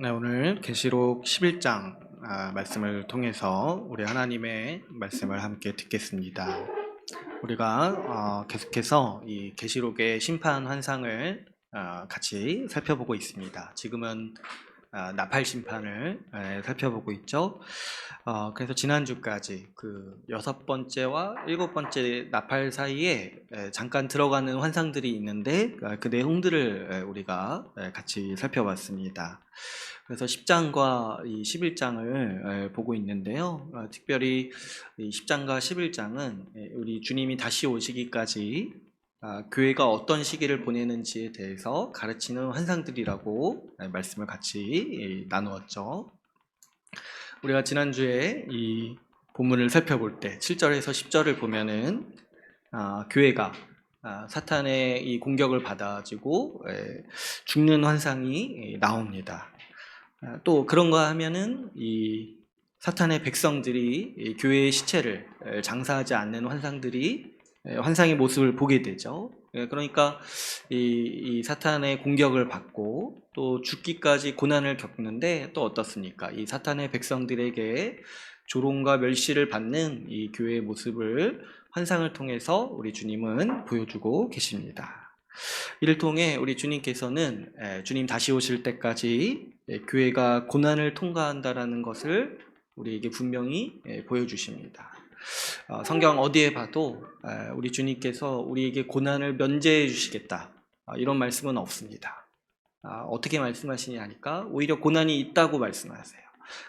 네, 오늘 계시록 11장 말씀을 통해서 우리 하나님의 말씀을 함께 듣겠습니다. 우리가 계속해서 이 계시록의 심판 환상을 같이 살펴보고 있습니다. 지금은 나팔 심판을 살펴보고 있죠. 그래서 지난주까지 그 6번째와 7번째 나팔 사이에 잠깐 들어가는 환상들이 있는데 그 내용들을 우리가 같이 살펴봤습니다. 그래서 10장과 이 11장을 보고 있는데요. 특별히 이 10장과 11장은 우리 주님이 다시 오시기까지 교회가 어떤 시기를 보내는지에 대해서 가르치는 환상들이라고 말씀을 같이 나누었죠. 우리가 지난주에 이 본문을 살펴볼 때 7절에서 10절을 보면은 교회가 사탄의 이 공격을 받아가지고 죽는 환상이 나옵니다. 또 그런가 하면은 이 사탄의 백성들이 이 교회의 시체를 장사하지 않는 환상의 모습을 보게 되죠. 그러니까 이 사탄의 공격을 받고 또 죽기까지 고난을 겪는데 또 어떻습니까? 이 사탄의 백성들에게 조롱과 멸시를 받는 이 교회의 모습을 환상을 통해서 우리 주님은 보여주고 계십니다. 이를 통해 우리 주님께서는 주님 다시 오실 때까지 교회가 고난을 통과한다라는 것을 우리에게 분명히 보여주십니다. 성경 어디에 봐도 우리 주님께서 우리에게 고난을 면제해 주시겠다 이런 말씀은 없습니다. 어떻게 말씀하시냐 하니까 오히려 고난이 있다고 말씀하세요.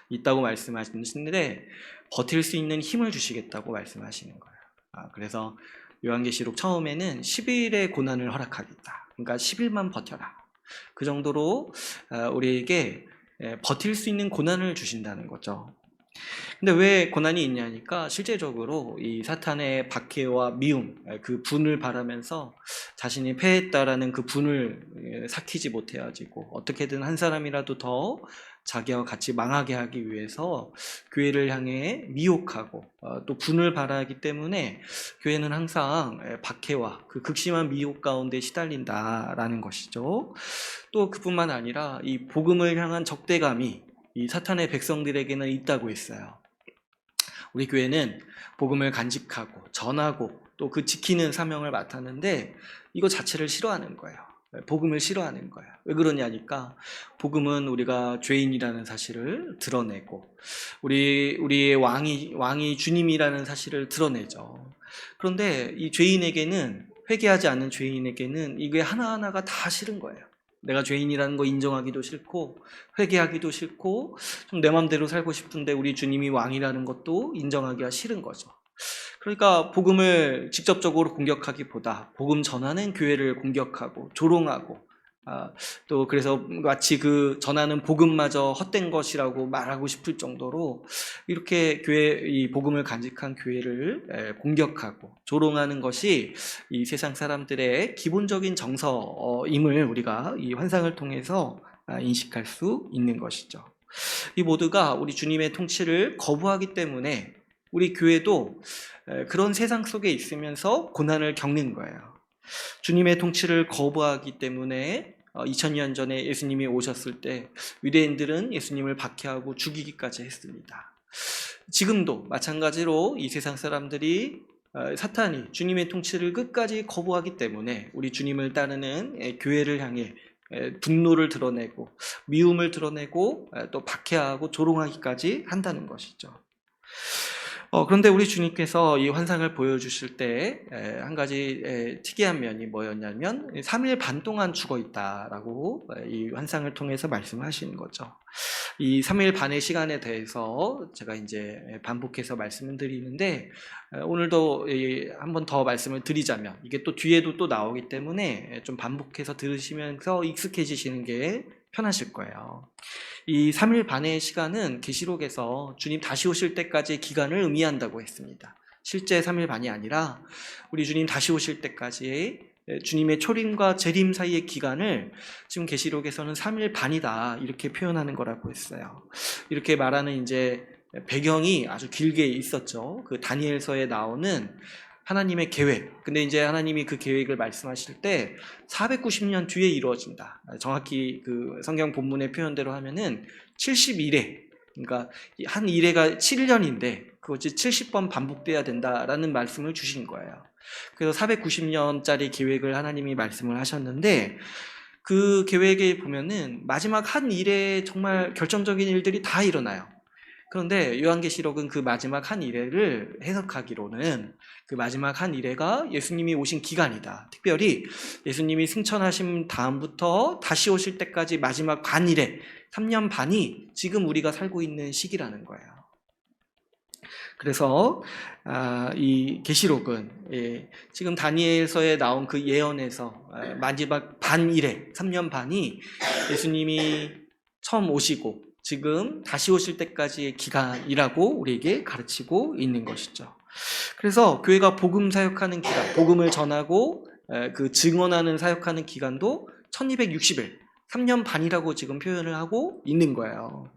있다고 말씀하시는데 버틸 수 있는 힘을 주시겠다고 말씀하시는 거예요. 그래서 요한계시록 처음에는 10일의 고난을 허락하겠다. 그러니까 10일만 버텨라. 그 정도로 우리에게 버틸 수 있는 고난을 주신다는 거죠. 근데 왜 고난이 있냐니까 실제적으로 이 사탄의 박해와 미움, 그 분을 바라면서 자신이 패했다라는 그 분을 삭히지 못해가지고 어떻게든 한 사람이라도 더 자기와 같이 망하게 하기 위해서 교회를 향해 미혹하고 또 분을 바라기 때문에 교회는 항상 박해와 그 극심한 미혹 가운데 시달린다라는 것이죠. 또 그뿐만 아니라 이 복음을 향한 적대감이 이 사탄의 백성들에게는 있다고 했어요. 우리 교회는 복음을 간직하고 전하고 또 그 지키는 사명을 맡았는데 이거 자체를 싫어하는 거예요. 복음을 싫어하는 거예요. 왜 그러냐니까 복음은 우리가 죄인이라는 사실을 드러내고 우리의 왕이 주님이라는 사실을 드러내죠. 그런데 이 죄인에게는 회개하지 않는 죄인에게는 이게 하나하나가 다 싫은 거예요. 내가 죄인이라는 거 인정하기도 싫고 회개하기도 싫고 좀 내 맘대로 살고 싶은데 우리 주님이 왕이라는 것도 인정하기가 싫은 거죠. 그러니까 복음을 직접적으로 공격하기보다 복음 전하는 교회를 공격하고 조롱하고 또 그래서 마치 그 전하는 복음마저 헛된 것이라고 말하고 싶을 정도로 이렇게 이 복음을 간직한 교회를 공격하고 조롱하는 것이 이 세상 사람들의 기본적인 정서임을 우리가 이 환상을 통해서 인식할 수 있는 것이죠. 이 모두가 우리 주님의 통치를 거부하기 때문에 우리 교회도 그런 세상 속에 있으면서 고난을 겪는 거예요. 주님의 통치를 거부하기 때문에 2000년 전에 예수님이 오셨을 때 유대인들은 예수님을 박해하고 죽이기까지 했습니다. 지금도 마찬가지로 이 세상 사람들이 사탄이 주님의 통치를 끝까지 거부하기 때문에 우리 주님을 따르는 교회를 향해 분노를 드러내고 미움을 드러내고 또 박해하고 조롱하기까지 한다는 것이죠. 그런데 우리 주님께서 이 환상을 보여주실 때 한 가지 특이한 면이 뭐였냐면 3일 반 동안 죽어 있다라고 이 환상을 통해서 말씀하시는 거죠. 이 3일 반의 시간에 대해서 제가 이제 반복해서 말씀을 드리는데 오늘도 한 번 더 말씀을 드리자면 이게 또 뒤에도 또 나오기 때문에 좀 반복해서 들으시면서 익숙해지시는 게 편하실 거예요. 이 3일 반의 시간은 계시록에서 주님 다시 오실 때까지의 기간을 의미한다고 했습니다. 실제 3일 반이 아니라 우리 주님 다시 오실 때까지의 주님의 초림과 재림 사이의 기간을 지금 계시록에서는 3일 반이다 이렇게 표현하는 거라고 했어요. 이렇게 말하는 이제 배경이 아주 길게 있었죠. 그 다니엘서에 나오는 하나님의 계획. 근데 이제 하나님이 그 계획을 말씀하실 때 490년 뒤에 이루어진다. 정확히 그 성경 본문의 표현대로 하면은 71회. 그러니까 한 일회가 7년인데 그것이 70번 반복돼야 된다라는 말씀을 주신 거예요. 그래서 490년짜리 계획을 하나님이 말씀을 하셨는데 그 계획에 보면은 마지막 한 일에 정말 결정적인 일들이 다 일어나요. 그런데 요한계시록은 그 마지막 한 일회를 해석하기로는 그 마지막 한 일회가 예수님이 오신 기간이다. 특별히 예수님이 승천하신 다음부터 다시 오실 때까지 마지막 반 일회, 3년 반이 지금 우리가 살고 있는 시기라는 거예요. 그래서 이 계시록은 지금 다니엘서에 나온 그 예언에서 마지막 반 일회, 3년 반이 예수님이 처음 오시고 지금 다시 오실 때까지의 기간이라고 우리에게 가르치고 있는 것이죠. 그래서 교회가 복음 사역하는 기간, 복음을 전하고 그 증언하는 사역하는 기간도 1260일, 3년 반이라고 지금 표현을 하고 있는 거예요.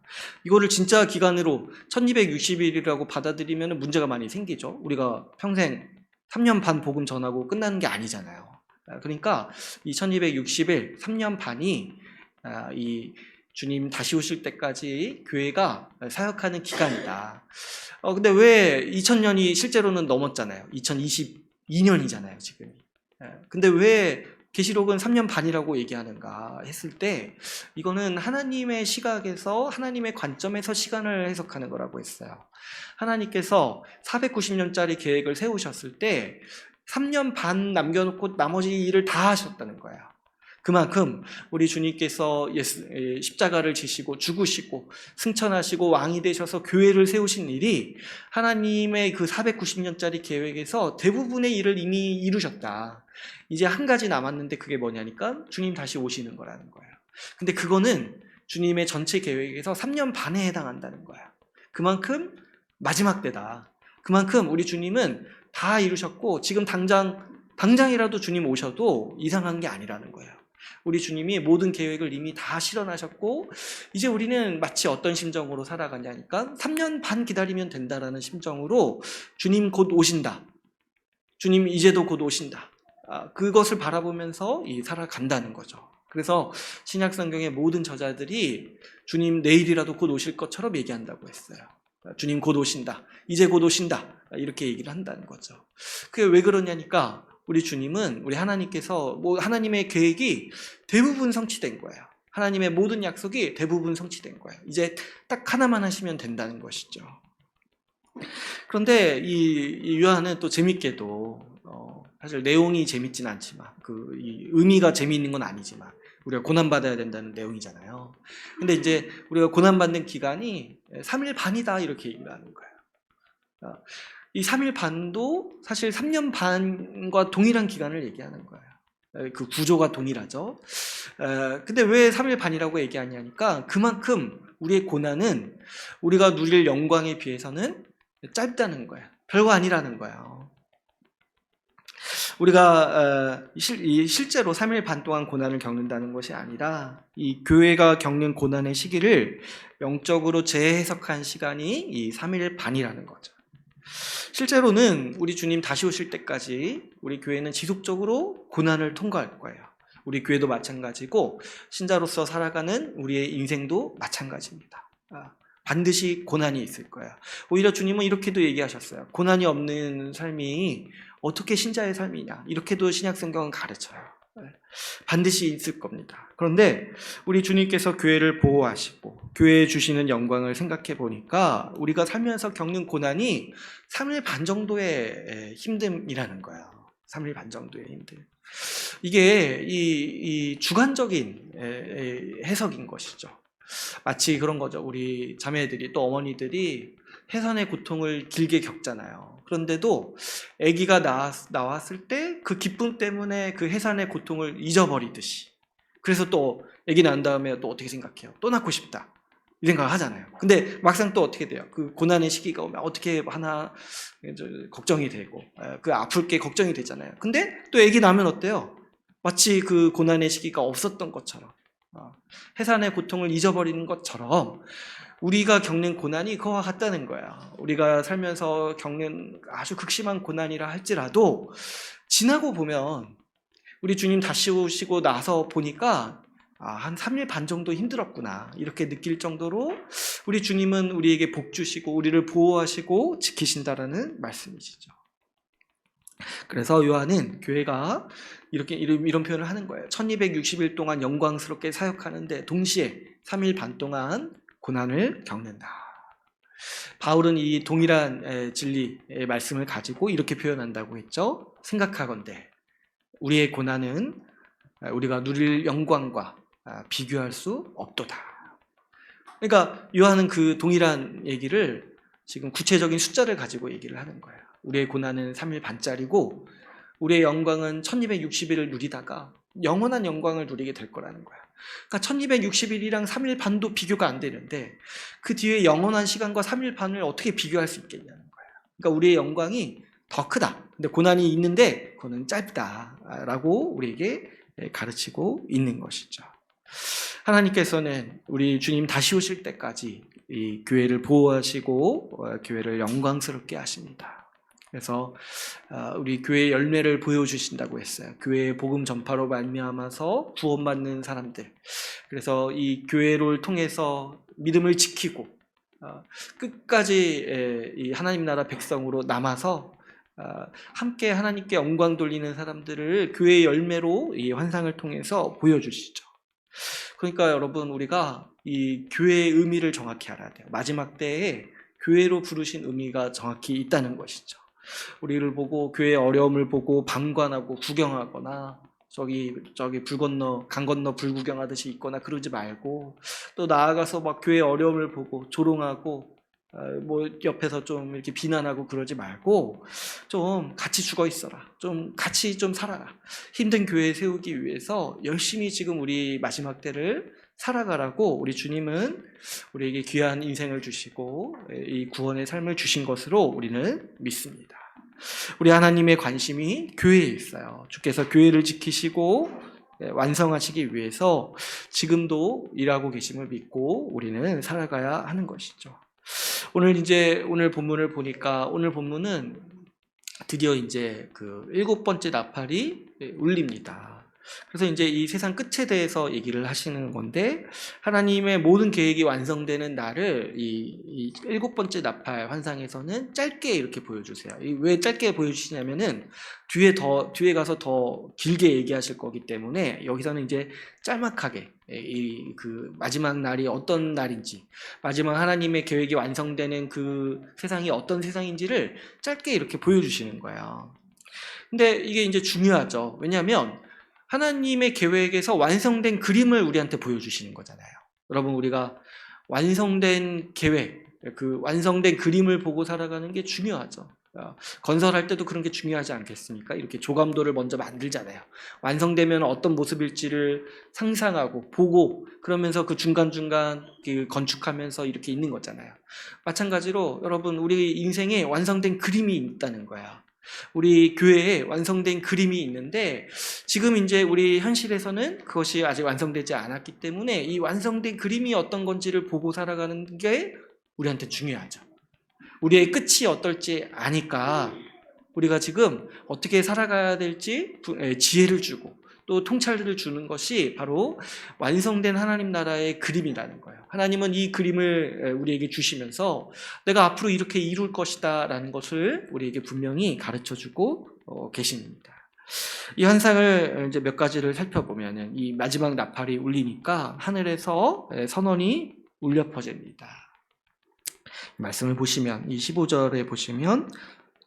이거를 진짜 기간으로 1260일이라고 받아들이면 문제가 많이 생기죠. 우리가 평생 3년 반 복음 전하고 끝나는 게 아니잖아요. 그러니까 이 1260일, 3년 반이 이 주님 다시 오실 때까지 교회가 사역하는 기간이다. 근데 왜 2000년이 실제로는 넘었잖아요. 2022년이잖아요, 지금. 근데 왜 계시록은 3년 반이라고 얘기하는가 했을 때 이거는 하나님의 시각에서 하나님의 관점에서 시간을 해석하는 거라고 했어요. 하나님께서 490년짜리 계획을 세우셨을 때 3년 반 남겨놓고 나머지 일을 다 하셨다는 거예요. 그만큼 우리 주님께서 십자가를 지시고 죽으시고 승천하시고 왕이 되셔서 교회를 세우신 일이 하나님의 그 490년짜리 계획에서 대부분의 일을 이미 이루셨다. 이제 한 가지 남았는데 그게 뭐냐니까 주님 다시 오시는 거라는 거예요. 근데 그거는 주님의 전체 계획에서 3년 반에 해당한다는 거예요. 그만큼 마지막 때다. 그만큼 우리 주님은 다 이루셨고 지금 당장이라도 주님 오셔도 이상한 게 아니라는 거예요. 우리 주님이 모든 계획을 이미 다 실현하셨고 이제 우리는 마치 어떤 심정으로 살아가냐니까 3년 반 기다리면 된다라는 심정으로 주님 곧 오신다. 주님 이제도 곧 오신다. 그것을 바라보면서 살아간다는 거죠. 그래서 신약성경의 모든 저자들이 주님 내일이라도 곧 오실 것처럼 얘기한다고 했어요. 주님 곧 오신다. 이제 곧 오신다. 이렇게 얘기를 한다는 거죠. 그게 왜 그러냐니까 우리 주님은 우리 하나님께서 하나님의 계획이 대부분 성취된 거예요. 하나님의 모든 약속이 대부분 성취된 거예요. 이제 딱 하나만 하시면 된다는 것이죠. 그런데 이 요한은 또 재밌게도 사실 내용이 재밌진 않지만 이 의미가 재미있는 건 아니지만 우리가 고난받아야 된다는 내용이잖아요. 근데 이제 우리가 고난받는 기간이 3일 반이다 이렇게 얘기를 하는 거예요. 이 3일 반도 사실 3년 반과 동일한 기간을 얘기하는 거예요. 그 구조가 동일하죠. 근데 왜 3일 반이라고 얘기하냐니까 그만큼 우리의 고난은 우리가 누릴 영광에 비해서는 짧다는 거예요. 별거 아니라는 거예요. 우리가 실제로 3일 반 동안 고난을 겪는다는 것이 아니라 이 교회가 겪는 고난의 시기를 영적으로 재해석한 시간이 이 3일 반이라는 거죠. 실제로는 우리 주님 다시 오실 때까지 우리 교회는 지속적으로 고난을 통과할 거예요. 우리 교회도 마찬가지고 신자로서 살아가는 우리의 인생도 마찬가지입니다. 반드시 고난이 있을 거예요. 오히려 주님은 이렇게도 얘기하셨어요. 고난이 없는 삶이 어떻게 신자의 삶이냐. 이렇게도 신약성경은 가르쳐요. 반드시 있을 겁니다. 그런데 우리 주님께서 교회를 보호하시고 교회에 주시는 영광을 생각해 보니까 우리가 살면서 겪는 고난이 3일 반 정도의 힘듦이라는 거예요. 3일 반 정도의 힘듦. 이게 이 주관적인 해석인 것이죠. 마치 그런 거죠. 우리 자매들이 또 어머니들이 해산의 고통을 길게 겪잖아요. 그런데도 아기가 나왔을 때 그 기쁨 때문에 그 해산의 고통을 잊어버리듯이 그래서 또 아기 낳은 다음에 또 어떻게 생각해요? 또 낳고 싶다 이 생각을 하잖아요. 근데 막상 또 어떻게 돼요? 그 고난의 시기가 오면 어떻게 하나 걱정이 되고 그 아플 게 걱정이 되잖아요. 근데 또 아기 낳으면 어때요? 마치 그 고난의 시기가 없었던 것처럼 해산의 고통을 잊어버리는 것처럼 우리가 겪는 고난이 그와 같다는 거야. 우리가 살면서 겪는 아주 극심한 고난이라 할지라도 지나고 보면 우리 주님 다시 오시고 나서 보니까 한 3일 반 정도 힘들었구나 이렇게 느낄 정도로 우리 주님은 우리에게 복 주시고 우리를 보호하시고 지키신다라는 말씀이시죠. 그래서 요한은 교회가 이런 표현을 하는 거예요. 1260일 동안 영광스럽게 사역하는데 동시에 3일 반 동안 고난을 겪는다. 바울은 이 동일한 진리의 말씀을 가지고 이렇게 표현한다고 했죠. 생각하건대 우리의 고난은 우리가 누릴 영광과 비교할 수 없도다. 그러니까 요한은 그 동일한 얘기를 지금 구체적인 숫자를 가지고 얘기를 하는 거예요. 우리의 고난은 3일 반짜리고 우리의 영광은 1260일을 누리다가 영원한 영광을 누리게 될 거라는 거야. 그러니까 1260일이랑 3일 반도 비교가 안 되는데 그 뒤에 영원한 시간과 3일 반을 어떻게 비교할 수 있겠냐는 거야. 그러니까 우리의 영광이 더 크다. 근데 고난이 있는데 그거는 짧다라고 우리에게 가르치고 있는 것이죠. 하나님께서는 우리 주님 다시 오실 때까지 이 교회를 보호하시고 교회를 영광스럽게 하십니다. 그래서 우리 교회의 열매를 보여주신다고 했어요. 교회의 복음 전파로 말미암아서 구원받는 사람들. 그래서 이 교회를 통해서 믿음을 지키고 끝까지 이 하나님 나라 백성으로 남아서 함께 하나님께 영광 돌리는 사람들을 교회의 열매로 이 환상을 통해서 보여주시죠. 그러니까 여러분 우리가 이 교회의 의미를 정확히 알아야 돼요. 마지막 때에 교회로 부르신 의미가 정확히 있다는 것이죠. 우리를 보고 교회의 어려움을 보고 방관하고 구경하거나 저기 불 건너 강 건너 불 구경하듯이 있거나 그러지 말고 또 나아가서 막 교회의 어려움을 보고 조롱하고 뭐 옆에서 좀 이렇게 비난하고 그러지 말고 좀 같이 죽어 있어라. 좀 같이 좀 살아라. 힘든 교회 세우기 위해서 열심히 지금 우리 마지막 때를 살아가라고 우리 주님은 우리에게 귀한 인생을 주시고 이 구원의 삶을 주신 것으로 우리는 믿습니다. 우리 하나님의 관심이 교회에 있어요. 주께서 교회를 지키시고 완성하시기 위해서 지금도 일하고 계심을 믿고 우리는 살아가야 하는 것이죠. 오늘 본문을 보니까 오늘 본문은 드디어 이제 그 7번째 나팔이 울립니다. 그래서 이제 이 세상 끝에 대해서 얘기를 하시는 건데 하나님의 모든 계획이 완성되는 날을 이 7번째 나팔 환상에서는 짧게 이렇게 보여주세요. 왜 짧게 보여주시냐면은 뒤에 가서 더 길게 얘기하실 거기 때문에 여기서는 이제 짤막하게 그 마지막 날이 어떤 날인지 마지막 하나님의 계획이 완성되는 그 세상이 어떤 세상인지를 짧게 이렇게 보여주시는 거예요. 근데 이게 이제 중요하죠. 왜냐하면 하나님의 계획에서 완성된 그림을 우리한테 보여주시는 거잖아요. 여러분 우리가 완성된 계획, 그 완성된 그림을 보고 살아가는 게 중요하죠. 건설할 때도 그런 게 중요하지 않겠습니까? 이렇게 조감도를 먼저 만들잖아요. 완성되면 어떤 모습일지를 상상하고 보고 그러면서 그 중간중간 건축하면서 이렇게 있는 거잖아요. 마찬가지로 여러분 우리 인생에 완성된 그림이 있다는 거야. 우리 교회에 완성된 그림이 있는데 지금 이제 우리 현실에서는 그것이 아직 완성되지 않았기 때문에 이 완성된 그림이 어떤 건지를 보고 살아가는 게 우리한테 중요하죠. 우리의 끝이 어떨지 아니까 우리가 지금 어떻게 살아가야 될지 지혜를 주고 또 통찰을 주는 것이 바로 완성된 하나님 나라의 그림이라는 거예요. 하나님은 이 그림을 우리에게 주시면서 내가 앞으로 이렇게 이룰 것이다 라는 것을 우리에게 분명히 가르쳐주고 계십니다. 이 환상을 이제 몇 가지를 살펴보면 이 마지막 나팔이 울리니까 하늘에서 선언이 울려 퍼집니다. 말씀을 보시면 이 15절에 보시면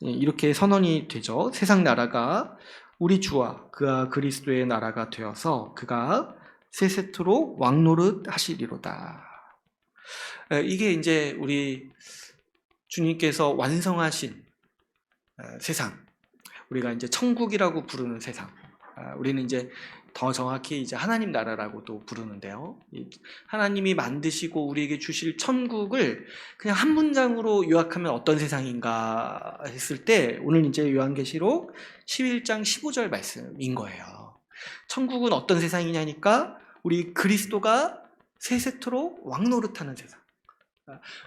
이렇게 선언이 되죠. 세상 나라가 우리 주와 그가 그리스도의 나라가 되어서 그가 세세토록 왕노릇 하시리로다. 이게 이제 우리 주님께서 완성하신 세상, 우리가 이제 천국이라고 부르는 세상, 우리는 이제 더 정확히 이제 하나님 나라라고도 부르는데요. 하나님이 만드시고 우리에게 주실 천국을 그냥 한 문장으로 요약하면 어떤 세상인가 했을 때 오늘 이제 요한계시록 11장 15절 말씀인 거예요. 천국은 어떤 세상이냐니까 우리 그리스도가 세세토록 왕노릇하는 세상.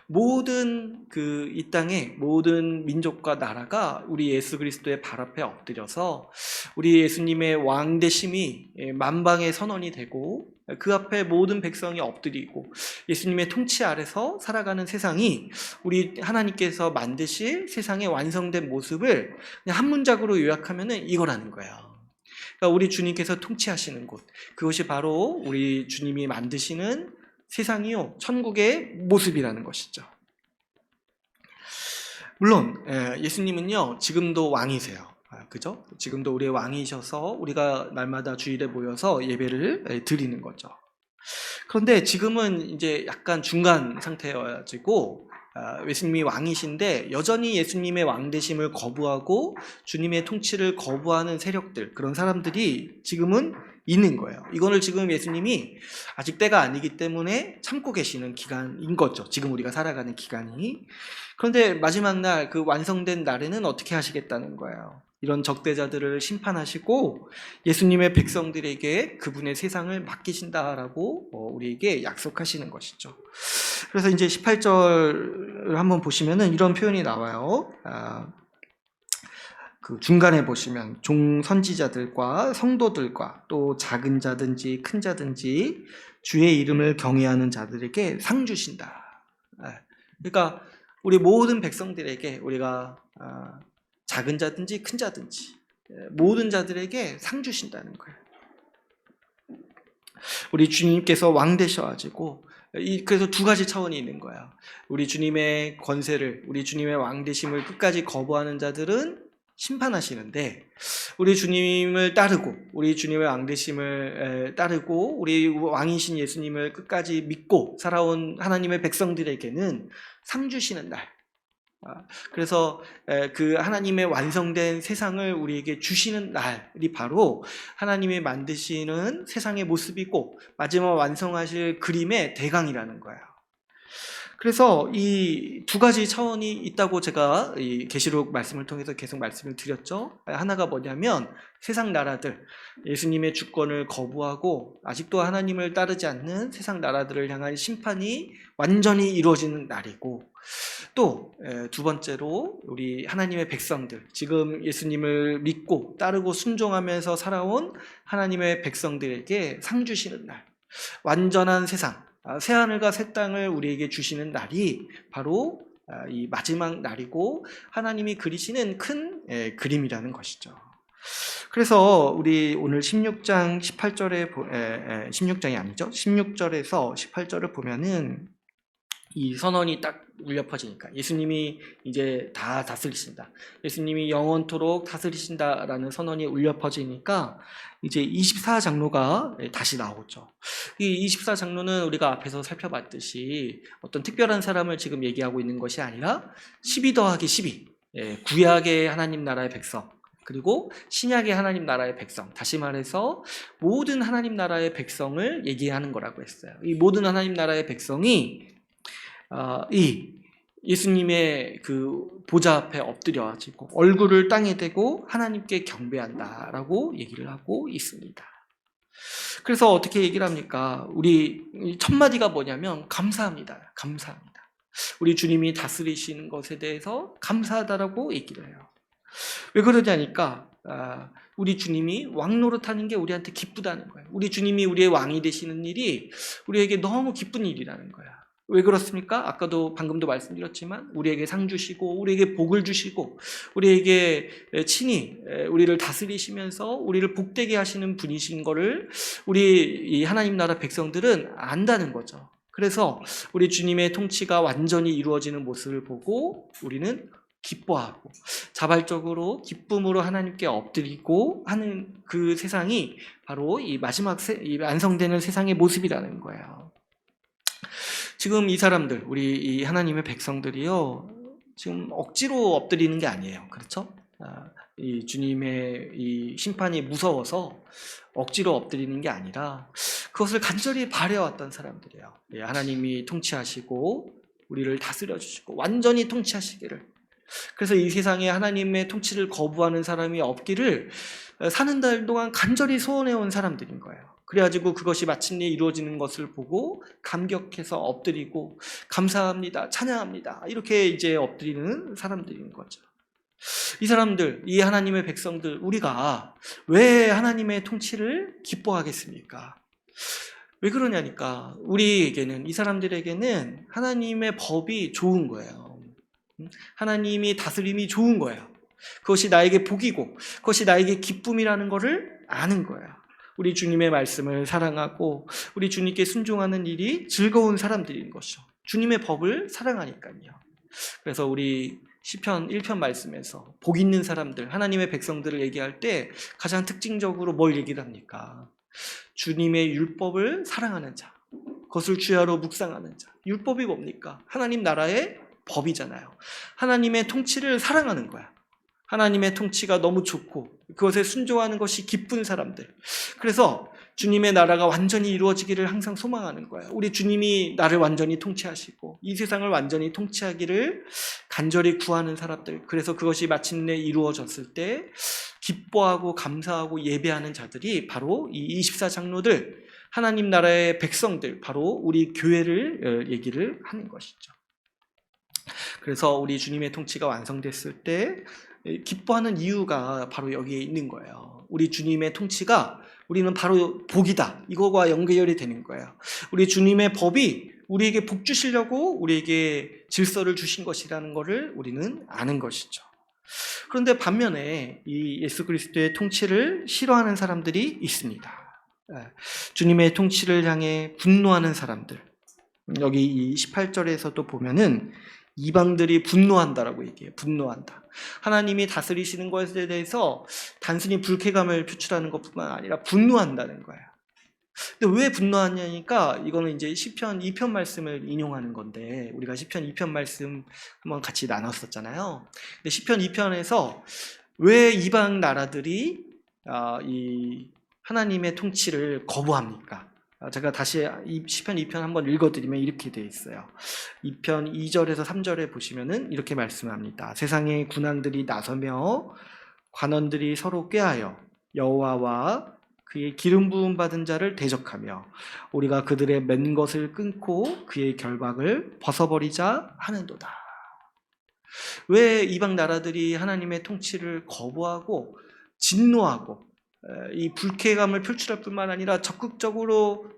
모든 이 땅의 모든 민족과 나라가 우리 예수 그리스도의 발 앞에 엎드려서 우리 예수님의 왕 되심이 만방의 선언이 되고 그 앞에 모든 백성이 엎드리고 예수님의 통치 아래서 살아가는 세상이 우리 하나님께서 만드실 세상의 완성된 모습을 그냥 한 문장으로 요약하면은 이거라는 거예요. 그러니까 우리 주님께서 통치하시는 곳, 그것이 바로 우리 주님이 만드시는 세상이요, 천국의 모습이라는 것이죠. 물론 예수님은요 지금도 왕이세요. 그죠? 지금도 우리의 왕이셔서 우리가 날마다 주일에 모여서 예배를 드리는 거죠. 그런데 지금은 이제 약간 중간 상태여가지고 예수님이 왕이신데 여전히 예수님의 왕되심을 거부하고 주님의 통치를 거부하는 세력들, 그런 사람들이 지금은 있는 거예요. 이거를 지금 예수님이 아직 때가 아니기 때문에 참고 계시는 기간인 거죠. 지금 우리가 살아가는 기간이. 그런데 마지막 날, 그 완성된 날에는 어떻게 하시겠다는 거예요. 이런 적대자들을 심판하시고 예수님의 백성들에게 그분의 세상을 맡기신다라고 우리에게 약속하시는 것이죠. 그래서 이제 18절을 한번 보시면은 이런 표현이 나와요. 그 중간에 보시면 종 선지자들과 성도들과 또 작은 자든지 큰 자든지 주의 이름을 경외하는 자들에게 상 주신다. 그러니까 우리 모든 백성들에게 우리가 작은 자든지 큰 자든지 모든 자들에게 상 주신다는 거예요. 우리 주님께서 왕 되셔가지고 그래서 두 가지 차원이 있는 거야. 우리 주님의 권세를, 우리 주님의 왕 되심을 끝까지 거부하는 자들은 심판하시는데 우리 주님을 따르고 우리 주님의 왕 되심을 따르고 우리 왕이신 예수님을 끝까지 믿고 살아온 하나님의 백성들에게는 상 주시는 날. 그래서 그 하나님의 완성된 세상을 우리에게 주시는 날이 바로 하나님이 만드시는 세상의 모습이고 마지막 완성하실 그림의 대강이라는 거예요. 그래서 이 두 가지 차원이 있다고 제가 이 계시록 말씀을 통해서 계속 말씀을 드렸죠. 하나가 뭐냐면 세상 나라들, 예수님의 주권을 거부하고 아직도 하나님을 따르지 않는 세상 나라들을 향한 심판이 완전히 이루어지는 날이고, 또 두 번째로 우리 하나님의 백성들, 지금 예수님을 믿고 따르고 순종하면서 살아온 하나님의 백성들에게 상 주시는 날, 완전한 세상, 새하늘과 새 땅을 우리에게 주시는 날이 바로 이 마지막 날이고 하나님이 그리시는 큰 그림이라는 것이죠. 그래서 우리 오늘 16장 18절에 16장이 아니죠. 16절에서 18절을 보면은 이 선언이 딱 울려 퍼지니까 예수님이 이제 다 다스리신다, 예수님이 영원토록 다스리신다라는 선언이 울려 퍼지니까 이제 24장로가 다시 나오죠. 이 24장로는 우리가 앞에서 살펴봤듯이 어떤 특별한 사람을 지금 얘기하고 있는 것이 아니라 12 더하기 12, 구약의 하나님 나라의 백성, 그리고 신약의 하나님 나라의 백성, 다시 말해서 모든 하나님 나라의 백성을 얘기하는 거라고 했어요. 이 모든 하나님 나라의 백성이 이 예수님의 그 보좌 앞에 엎드려가지고 얼굴을 땅에 대고 하나님께 경배한다라고 얘기를 하고 있습니다. 그래서 어떻게 얘기를 합니까? 우리 첫 마디가 뭐냐면 감사합니다. 감사합니다. 우리 주님이 다스리시는 것에 대해서 감사하다라고 얘기를 해요. 왜 그러냐니까 우리 주님이 왕 노릇하는 게 우리한테 기쁘다는 거예요. 우리 주님이 우리의 왕이 되시는 일이 우리에게 너무 기쁜 일이라는 거야. 왜 그렇습니까? 아까도 방금도 말씀드렸지만 우리에게 상 주시고 우리에게 복을 주시고 우리에게 친히 우리를 다스리시면서 우리를 복되게 하시는 분이신 거를 우리 이 하나님 나라 백성들은 안다는 거죠. 그래서 우리 주님의 통치가 완전히 이루어지는 모습을 보고 우리는 기뻐하고 자발적으로 기쁨으로 하나님께 엎드리고 하는 그 세상이 바로 이 마지막 이 완성되는 세상의 모습이라는 거예요. 지금 이 사람들, 우리 이 하나님의 백성들이요, 지금 억지로 엎드리는 게 아니에요. 그렇죠? 이 주님의 이 심판이 무서워서 억지로 엎드리는 게 아니라 그것을 간절히 바래왔던 사람들이에요. 하나님이 통치하시고 우리를 다스려 주시고 완전히 통치하시기를. 그래서 이 세상에 하나님의 통치를 거부하는 사람이 없기를 사는 날 동안 간절히 소원해온 사람들인 거예요. 그래가지고 그것이 마침내 이루어지는 것을 보고 감격해서 엎드리고 감사합니다, 찬양합니다, 이렇게 이제 엎드리는 사람들인 거죠. 이 사람들, 이 하나님의 백성들, 우리가 왜 하나님의 통치를 기뻐하겠습니까? 왜 그러냐니까 우리에게는, 이 사람들에게는 하나님의 법이 좋은 거예요. 하나님이 다스림이 좋은 거예요. 그것이 나에게 복이고 그것이 나에게 기쁨이라는 것을 아는 거예요. 우리 주님의 말씀을 사랑하고 우리 주님께 순종하는 일이 즐거운 사람들인 것이죠. 주님의 법을 사랑하니까요. 그래서 우리 시편 1편 말씀에서 복 있는 사람들, 하나님의 백성들을 얘기할 때 가장 특징적으로 뭘 얘기를 합니까? 주님의 율법을 사랑하는 자, 그것을 주야로 묵상하는 자. 율법이 뭡니까? 하나님 나라의 법이잖아요. 하나님의 통치를 사랑하는 거야. 하나님의 통치가 너무 좋고 그것에 순종하는 것이 기쁜 사람들. 그래서 주님의 나라가 완전히 이루어지기를 항상 소망하는 거예요. 우리 주님이 나를 완전히 통치하시고 이 세상을 완전히 통치하기를 간절히 구하는 사람들. 그래서 그것이 마침내 이루어졌을 때 기뻐하고 감사하고 예배하는 자들이 바로 이 24장로들, 하나님 나라의 백성들, 바로 우리 교회를 얘기를 하는 것이죠. 그래서 우리 주님의 통치가 완성됐을 때 기뻐하는 이유가 바로 여기에 있는 거예요. 우리 주님의 통치가 우리는 바로 복이다, 이거와 연결이 되는 거예요. 우리 주님의 법이 우리에게 복 주시려고 우리에게 질서를 주신 것이라는 것을 우리는 아는 것이죠. 그런데 반면에 이 예수 그리스도의 통치를 싫어하는 사람들이 있습니다. 주님의 통치를 향해 분노하는 사람들. 여기 이 18절에서도 보면은 이방들이 분노한다라고 얘기해요. 분노한다. 하나님이 다스리시는 것에 대해서 단순히 불쾌감을 표출하는 것뿐만 아니라 분노한다는 거예요. 근데 왜 분노하냐니까 이거는 이제 시편 2편 말씀을 인용하는 건데, 우리가 시편 2편 말씀 한번 같이 나눴었잖아요. 근데 시편 2편에서 왜 이방 나라들이 이 하나님의 통치를 거부합니까? 제가 다시 시편 2편 한번 읽어드리면 이렇게 되어 있어요. 2편 2절에서 3절에 보시면은 이렇게 말씀합니다. 세상의 군왕들이 나서며 관원들이 서로 꾀하여 여호와와 그의 기름 부음 받은 자를 대적하며 우리가 그들의 맨 것을 끊고 그의 결박을 벗어버리자 하는도다. 왜 이방 나라들이 하나님의 통치를 거부하고 진노하고 이 불쾌감을 표출할 뿐만 아니라 적극적으로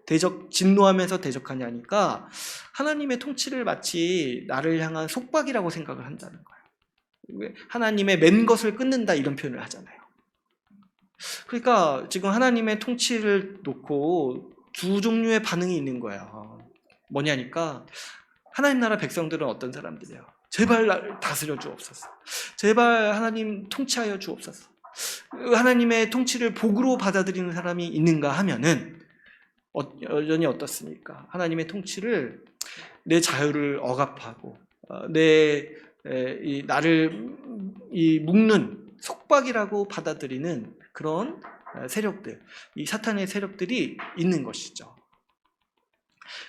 진노하면서 대적하냐니까 하나님의 통치를 마치 나를 향한 속박이라고 생각을 한다는 거예요. 하나님의 맨 것을 끊는다, 이런 표현을 하잖아요. 그러니까 지금 하나님의 통치를 놓고 두 종류의 반응이 있는 거예요. 뭐냐니까 하나님 나라 백성들은 어떤 사람들이에요? 제발 나를 다스려 주옵소서. 제발 하나님 통치하여 주옵소서. 하나님의 통치를 복으로 받아들이는 사람이 있는가 하면은 여전히 어떻습니까? 하나님의 통치를 내 자유를 억압하고 나를 묶는 속박이라고 받아들이는 그런 세력들, 이 사탄의 세력들이 있는 것이죠.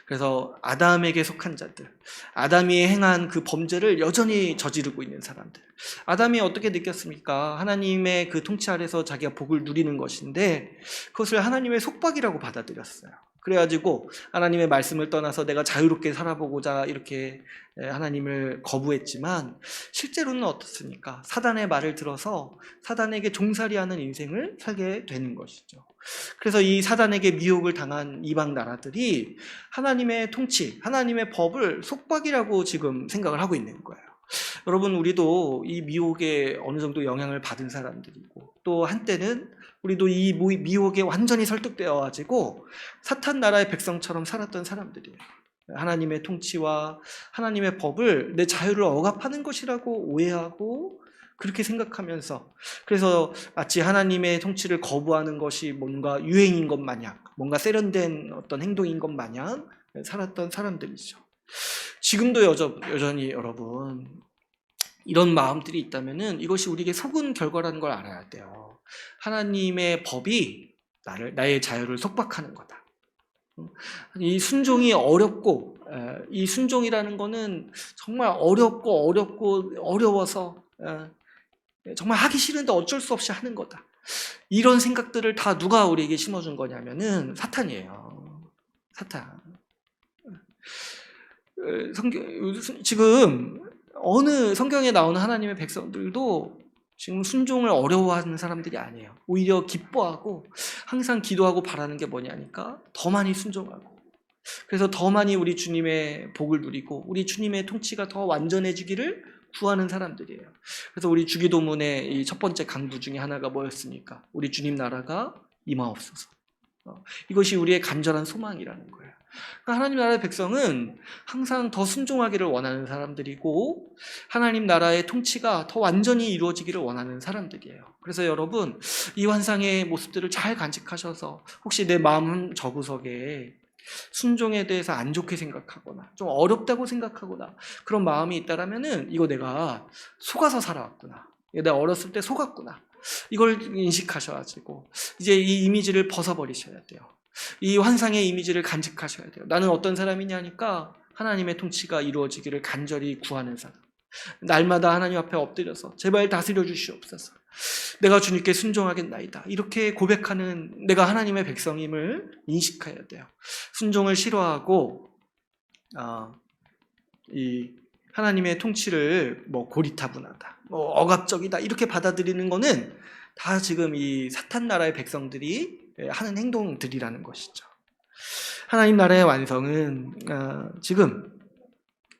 그래서 아담에게 속한 자들, 아담이 행한 그 범죄를 여전히 저지르고 있는 사람들. 아담이 어떻게 느꼈습니까? 하나님의 그 통치 아래서 자기가 복을 누리는 것인데 그것을 하나님의 속박이라고 받아들였어요. 그래가지고 하나님의 말씀을 떠나서 내가 자유롭게 살아보고자 이렇게 하나님을 거부했지만 실제로는 어떻습니까? 사단의 말을 들어서 사단에게 종살이하는 인생을 살게 되는 것이죠. 그래서 이 사단에게 미혹을 당한 이방 나라들이 하나님의 통치, 하나님의 법을 속박이라고 지금 생각을 하고 있는 거예요. 여러분, 우리도 이 미혹에 어느 정도 영향을 받은 사람들이고 또 한때는 우리도 이 미혹에 완전히 설득되어 가지고 사탄 나라의 백성처럼 살았던 사람들이에요. 하나님의 통치와 하나님의 법을 내 자유를 억압하는 것이라고 오해하고 그렇게 생각하면서, 그래서 마치 하나님의 통치를 거부하는 것이 뭔가 유행인 것 마냥, 뭔가 세련된 어떤 행동인 것 마냥 살았던 사람들이죠. 지금도 여전히 여러분 이런 마음들이 있다면은 이것이 우리에게 속은 결과라는 걸 알아야 돼요. 하나님의 법이 나의 자유를 속박하는 거다. 이 순종이 어렵고, 이 순종이라는 거는 정말 어려워서 정말 하기 싫은데 어쩔 수 없이 하는 거다. 이런 생각들을 다 누가 우리에게 심어준 거냐면은 사탄이에요. 사탄. 지금 어느 성경에 나오는 하나님의 백성들도 지금 순종을 어려워하는 사람들이 아니에요. 오히려 기뻐하고 항상 기도하고 바라는 게 뭐냐니까 더 많이 순종하고, 그래서 더 많이 우리 주님의 복을 누리고 우리 주님의 통치가 더 완전해지기를 구하는 사람들이에요. 그래서 우리 주기도문의 이 첫 번째 강구 중에 하나가 뭐였습니까? 우리 주님 나라가 임하옵소서. 이것이 우리의 간절한 소망이라는 거예요. 그러니까 하나님 나라의 백성은 항상 더 순종하기를 원하는 사람들이고 하나님 나라의 통치가 더 완전히 이루어지기를 원하는 사람들이에요. 그래서 여러분, 이 환상의 모습들을 잘 간직하셔서 혹시 내 마음 저구석에 순종에 대해서 안 좋게 생각하거나 좀 어렵다고 생각하거나 그런 마음이 있다라면은 이거 내가 속아서 살아왔구나, 내가 어렸을 때 속았구나, 이걸 인식하셔가지고 이제 이 이미지를 벗어버리셔야 돼요. 이 환상의 이미지를 간직하셔야 돼요. 나는 어떤 사람이냐니까 하나님의 통치가 이루어지기를 간절히 구하는 사람, 날마다 하나님 앞에 엎드려서 제발 다스려 주시옵소서, 내가 주님께 순종하겠나이다, 이렇게 고백하는 내가 하나님의 백성임을 인식해야 돼요. 순종을 싫어하고 이 하나님의 통치를 뭐 고리타분하다, 뭐 억압적이다 이렇게 받아들이는 거는 다 지금 이 사탄 나라의 백성들이 하는 행동들이라는 것이죠. 하나님 나라의 완성은 지금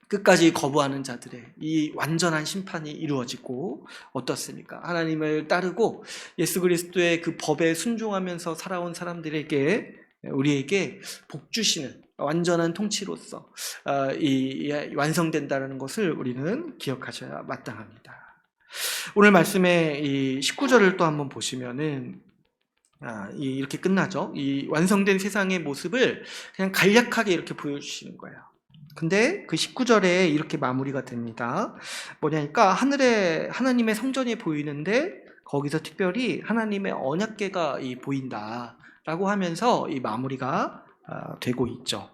끝까지 거부하는 자들의 이 완전한 심판이 이루어지고 어떻습니까? 하나님을 따르고 예수 그리스도의 그 법에 순종하면서 살아온 사람들에게 우리에게 복 주시는 완전한 통치로서 완성된다는 것을 우리는 기억하셔야 마땅합니다. 오늘 말씀의 이 19절을 또 한번 보시면은 이렇게 끝나죠. 이 완성된 세상의 모습을 그냥 간략하게 이렇게 보여주시는 거예요. 근데 그 19절에 이렇게 마무리가 됩니다. 뭐냐니까 하늘에 하나님의 성전이 보이는데 거기서 특별히 하나님의 언약궤가 보인다라고 하면서 이 마무리가 되고 있죠.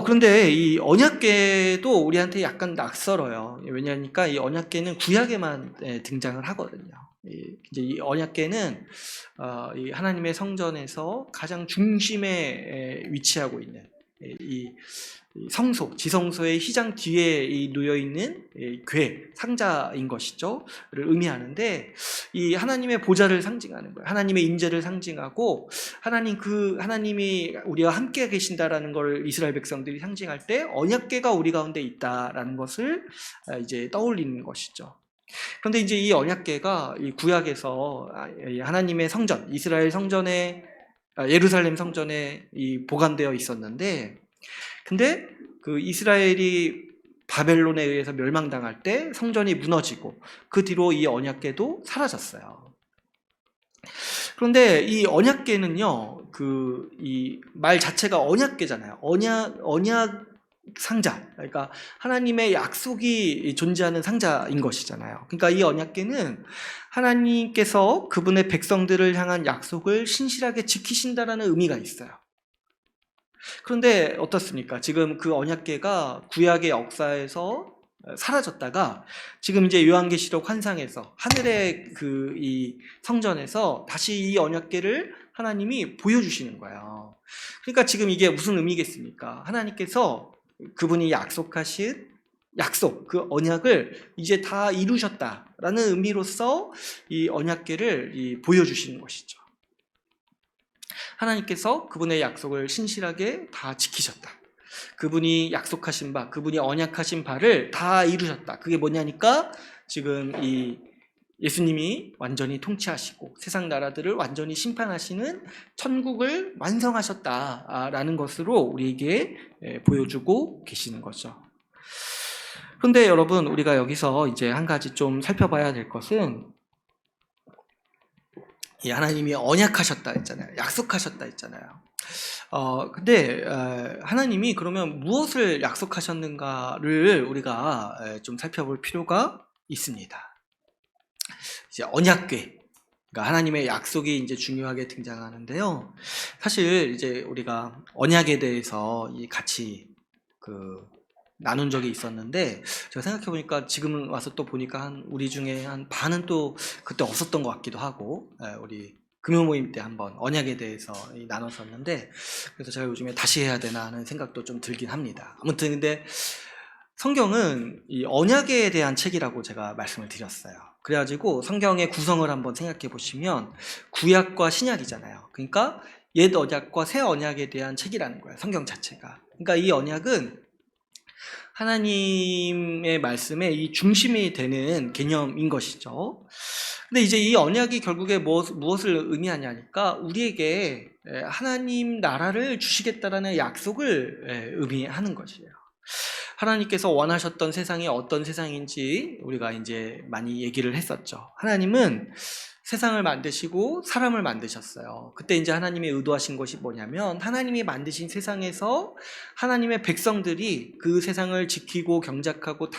그런데 이 언약궤도 우리한테 약간 낯설어요. 왜냐하니까 이 언약궤는 구약에만 등장을 하거든요. 이제 이 언약궤는 이 하나님의 성전에서 가장 중심에 위치하고 있는 이 성소, 지성소의 휘장 뒤에 놓여 있는 궤, 상자인 것이죠.를 의미하는데 이 하나님의 보좌를 상징하는 거예요. 하나님의 임재를 상징하고 하나님이 우리와 함께 계신다라는 걸 이스라엘 백성들이 상징할 때 언약궤가 우리 가운데 있다라는 것을 이제 떠올리는 것이죠. 그런데 이제 이 언약궤가 이 구약에서 하나님의 성전, 이스라엘 성전에 예루살렘 성전에 보관되어 있었는데, 근데 그 이스라엘이 바벨론에 의해서 멸망당할 때 성전이 무너지고 그 뒤로 이 언약궤도 사라졌어요. 그런데 이 언약궤는요, 이 말 자체가 언약궤잖아요. 언약 상자, 그러니까 하나님의 약속이 존재하는 상자인 것이잖아요. 그러니까 이 언약궤는 하나님께서 그분의 백성들을 향한 약속을 신실하게 지키신다라는 의미가 있어요. 그런데 어떻습니까? 지금 그 언약궤가 구약의 역사에서 사라졌다가 지금 이제 요한계시록 환상에서 하늘의 이 성전에서 다시 이 언약궤를 하나님이 보여주시는 거예요. 그러니까 지금 이게 무슨 의미겠습니까? 하나님께서 그분이 약속하신 약속, 그 언약을 이제 다 이루셨다라는 의미로서 이 언약궤를 보여주시는 것이죠. 하나님께서 그분의 약속을 신실하게 다 지키셨다. 그분이 약속하신 바, 그분이 언약하신 바를 다 이루셨다. 그게 뭐냐니까 지금 이 예수님이 완전히 통치하시고 세상 나라들을 완전히 심판하시는 천국을 완성하셨다라는 것으로 우리에게 보여주고 계시는 거죠. 그런데 여러분, 우리가 여기서 이제 한 가지 좀 살펴봐야 될 것은 하나님이 언약하셨다 했잖아요. 약속하셨다 했잖아요. 근데 하나님이 그러면 무엇을 약속하셨는가를 우리가 좀 살펴볼 필요가 있습니다. 이제 언약궤, 그러니까 하나님의 약속이 이제 중요하게 등장하는데요. 사실 이제 우리가 언약에 대해서 같이 나눈 적이 있었는데 제가 생각해 보니까 지금 와서 또 보니까 한 우리 중에 한 반은 또 그때 없었던 것 같기도 하고 우리 금요 모임 때 한번 언약에 대해서 나눴었는데 그래서 제가 요즘에 다시 해야 되나 하는 생각도 좀 들긴 합니다. 아무튼 근데 성경은 이 언약에 대한 책이라고 제가 말씀을 드렸어요. 그래가지고 성경의 구성을 한번 생각해 보시면 구약과 신약이잖아요. 그러니까 옛 언약과 새 언약에 대한 책이라는 거예요. 성경 자체가. 그러니까 이 언약은 하나님의 말씀의 이 중심이 되는 개념인 것이죠. 근데 이제 이 언약이 결국에 무엇을 의미하냐니까 우리에게 하나님 나라를 주시겠다라는 약속을 의미하는 것이에요. 하나님께서 원하셨던 세상이 어떤 세상인지 우리가 이제 많이 얘기를 했었죠. 하나님은 세상을 만드시고 사람을 만드셨어요. 그때 이제 하나님이 의도하신 것이 뭐냐면 하나님이 만드신 세상에서 하나님의 백성들이 그 세상을 지키고 경작하고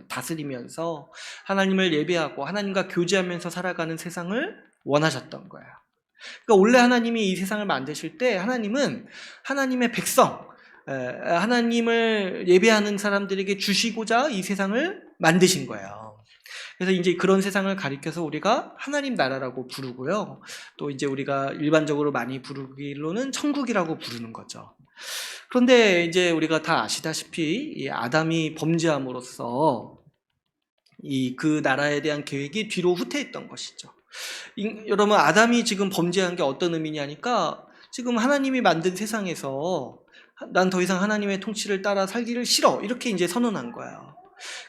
다스리면서 하나님을 예배하고 하나님과 교제하면서 살아가는 세상을 원하셨던 거예요. 그러니까 원래 하나님이 이 세상을 만드실 때 하나님은 하나님의 백성, 하나님을 예배하는 사람들에게 주시고자 이 세상을 만드신 거예요. 그래서 이제 그런 세상을 가리켜서 우리가 하나님 나라라고 부르고요. 또 이제 우리가 일반적으로 많이 부르기로는 천국이라고 부르는 거죠. 그런데 이제 우리가 다 아시다시피 이 아담이 범죄함으로써 그 나라에 대한 계획이 뒤로 후퇴했던 것이죠. 여러분 아담이 지금 범죄한 게 어떤 의미냐니까 지금 하나님이 만든 세상에서 난 더 이상 하나님의 통치를 따라 살기를 싫어 이렇게 이제 선언한 거예요.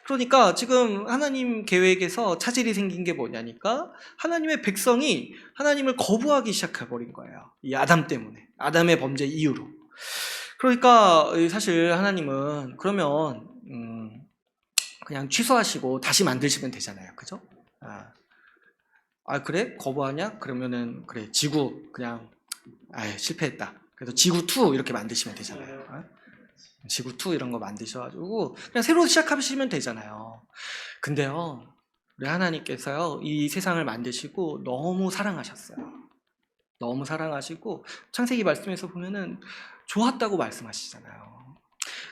그러니까 지금 하나님 계획에서 차질이 생긴 게 뭐냐니까 하나님의 백성이 하나님을 거부하기 시작해버린 거예요. 이 아담 때문에, 아담의 범죄 이후로. 그러니까 사실 하나님은 그러면 그냥 취소하시고 다시 만드시면 되잖아요. 그죠? 그래? 거부하냐? 그러면은 그래 지구 그냥 실패했다. 그래서 지구2 이렇게 만드시면 되잖아요. 지구2 이런 거 만드셔가지고 그냥 새로 시작하시면 되잖아요. 근데요 우리 하나님께서요 이 세상을 만드시고 너무 사랑하셨어요. 너무 사랑하시고 창세기 말씀에서 보면은 좋았다고 말씀하시잖아요.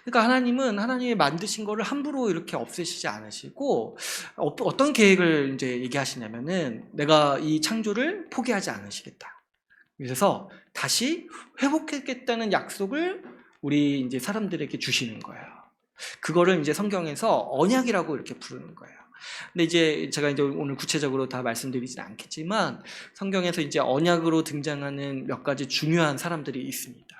그러니까 하나님은 하나님이 만드신 거를 함부로 이렇게 없애시지 않으시고 어떤 계획을 이제 얘기하시냐면은 내가 이 창조를 포기하지 않으시겠다. 그래서 다시 회복하겠다는 약속을 우리 이제 사람들에게 주시는 거예요. 그거를 이제 성경에서 언약이라고 이렇게 부르는 거예요. 근데 이제 제가 이제 오늘 구체적으로 다 말씀드리진 않겠지만 성경에서 이제 언약으로 등장하는 몇 가지 중요한 사람들이 있습니다.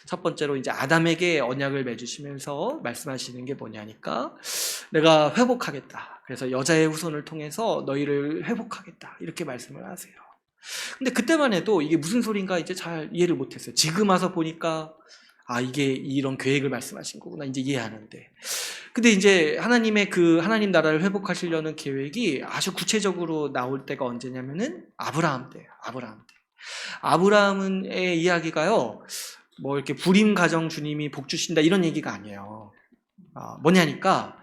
첫 번째로 이제 아담에게 언약을 맺으시면서 말씀하시는 게 뭐냐니까 내가 회복하겠다. 그래서 여자의 후손을 통해서 너희를 회복하겠다. 이렇게 말씀을 하세요. 근데 그때만 해도 이게 무슨 소린가 이제 잘 이해를 못했어요. 지금 와서 보니까 이게 이런 계획을 말씀하신 거구나 이제 이해하는데. 근데 이제 하나님의 그 하나님 나라를 회복하시려는 계획이 아주 구체적으로 나올 때가 언제냐면은 아브라함 때예요. 아브라함의 이야기가요. 뭐 이렇게 불임 가정 주님이 복 주신다 이런 얘기가 아니에요. 뭐냐니까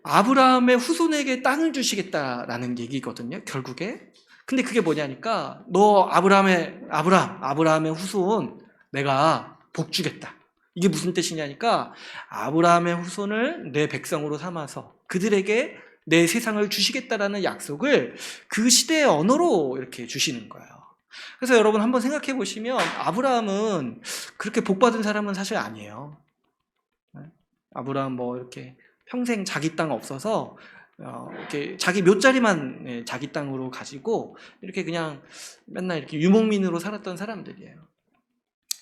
아브라함의 후손에게 땅을 주시겠다라는 얘기거든요. 결국에. 근데 그게 뭐냐니까 너 아브라함의 후손 내가 복 주겠다. 이게 무슨 뜻이냐니까 아브라함의 후손을 내 백성으로 삼아서 그들에게 내 세상을 주시겠다라는 약속을 그 시대의 언어로 이렇게 주시는 거예요. 그래서 여러분 한번 생각해 보시면 아브라함은 그렇게 복 받은 사람은 사실 아니에요. 아브라함 뭐 이렇게 평생 자기 땅 없어서 이렇게 자기 묘자리만 자기 땅으로 가지고 이렇게 그냥 맨날 이렇게 유목민으로 살았던 사람들이에요.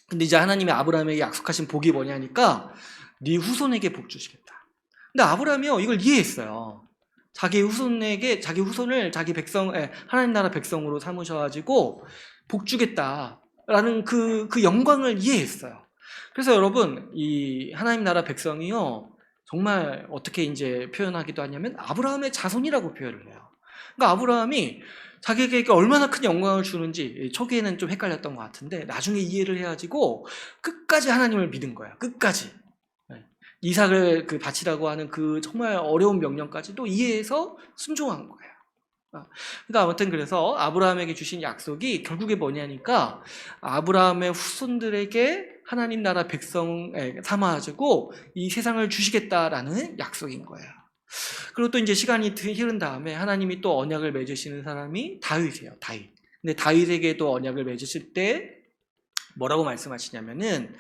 근데 이제 하나님이 아브라함에게 약속하신 복이 뭐냐니까 네 후손에게 복 주시겠다. 근데 아브라함이요 이걸 이해했어요. 자기 후손을 자기 백성, 하나님 나라 백성으로 삼으셔가지고 복 주겠다라는 그 영광을 이해했어요. 그래서 여러분 이 하나님 나라 백성이요 정말 어떻게 이제 표현하기도 하냐면 아브라함의 자손이라고 표현을 해요. 그러니까 아브라함이 자기에게 얼마나 큰 영광을 주는지 초기에는 좀 헷갈렸던 것 같은데 나중에 이해를 해가지고 끝까지 하나님을 믿은 거예요. 끝까지. 이삭을 그 바치라고 하는 그 정말 어려운 명령까지도 이해해서 순종한 거예요. 그러니까 아무튼 그래서 아브라함에게 주신 약속이 결국에 뭐냐니까 아브라함의 후손들에게 하나님 나라 백성 삼아가지고 이 세상을 주시겠다라는 약속인 거예요. 그리고 또 이제 시간이 흐른 다음에 하나님이 또 언약을 맺으시는 사람이 다윗이에요. 다윗. 근데 다윗에게도 언약을 맺으실 때 뭐라고 말씀하시냐면은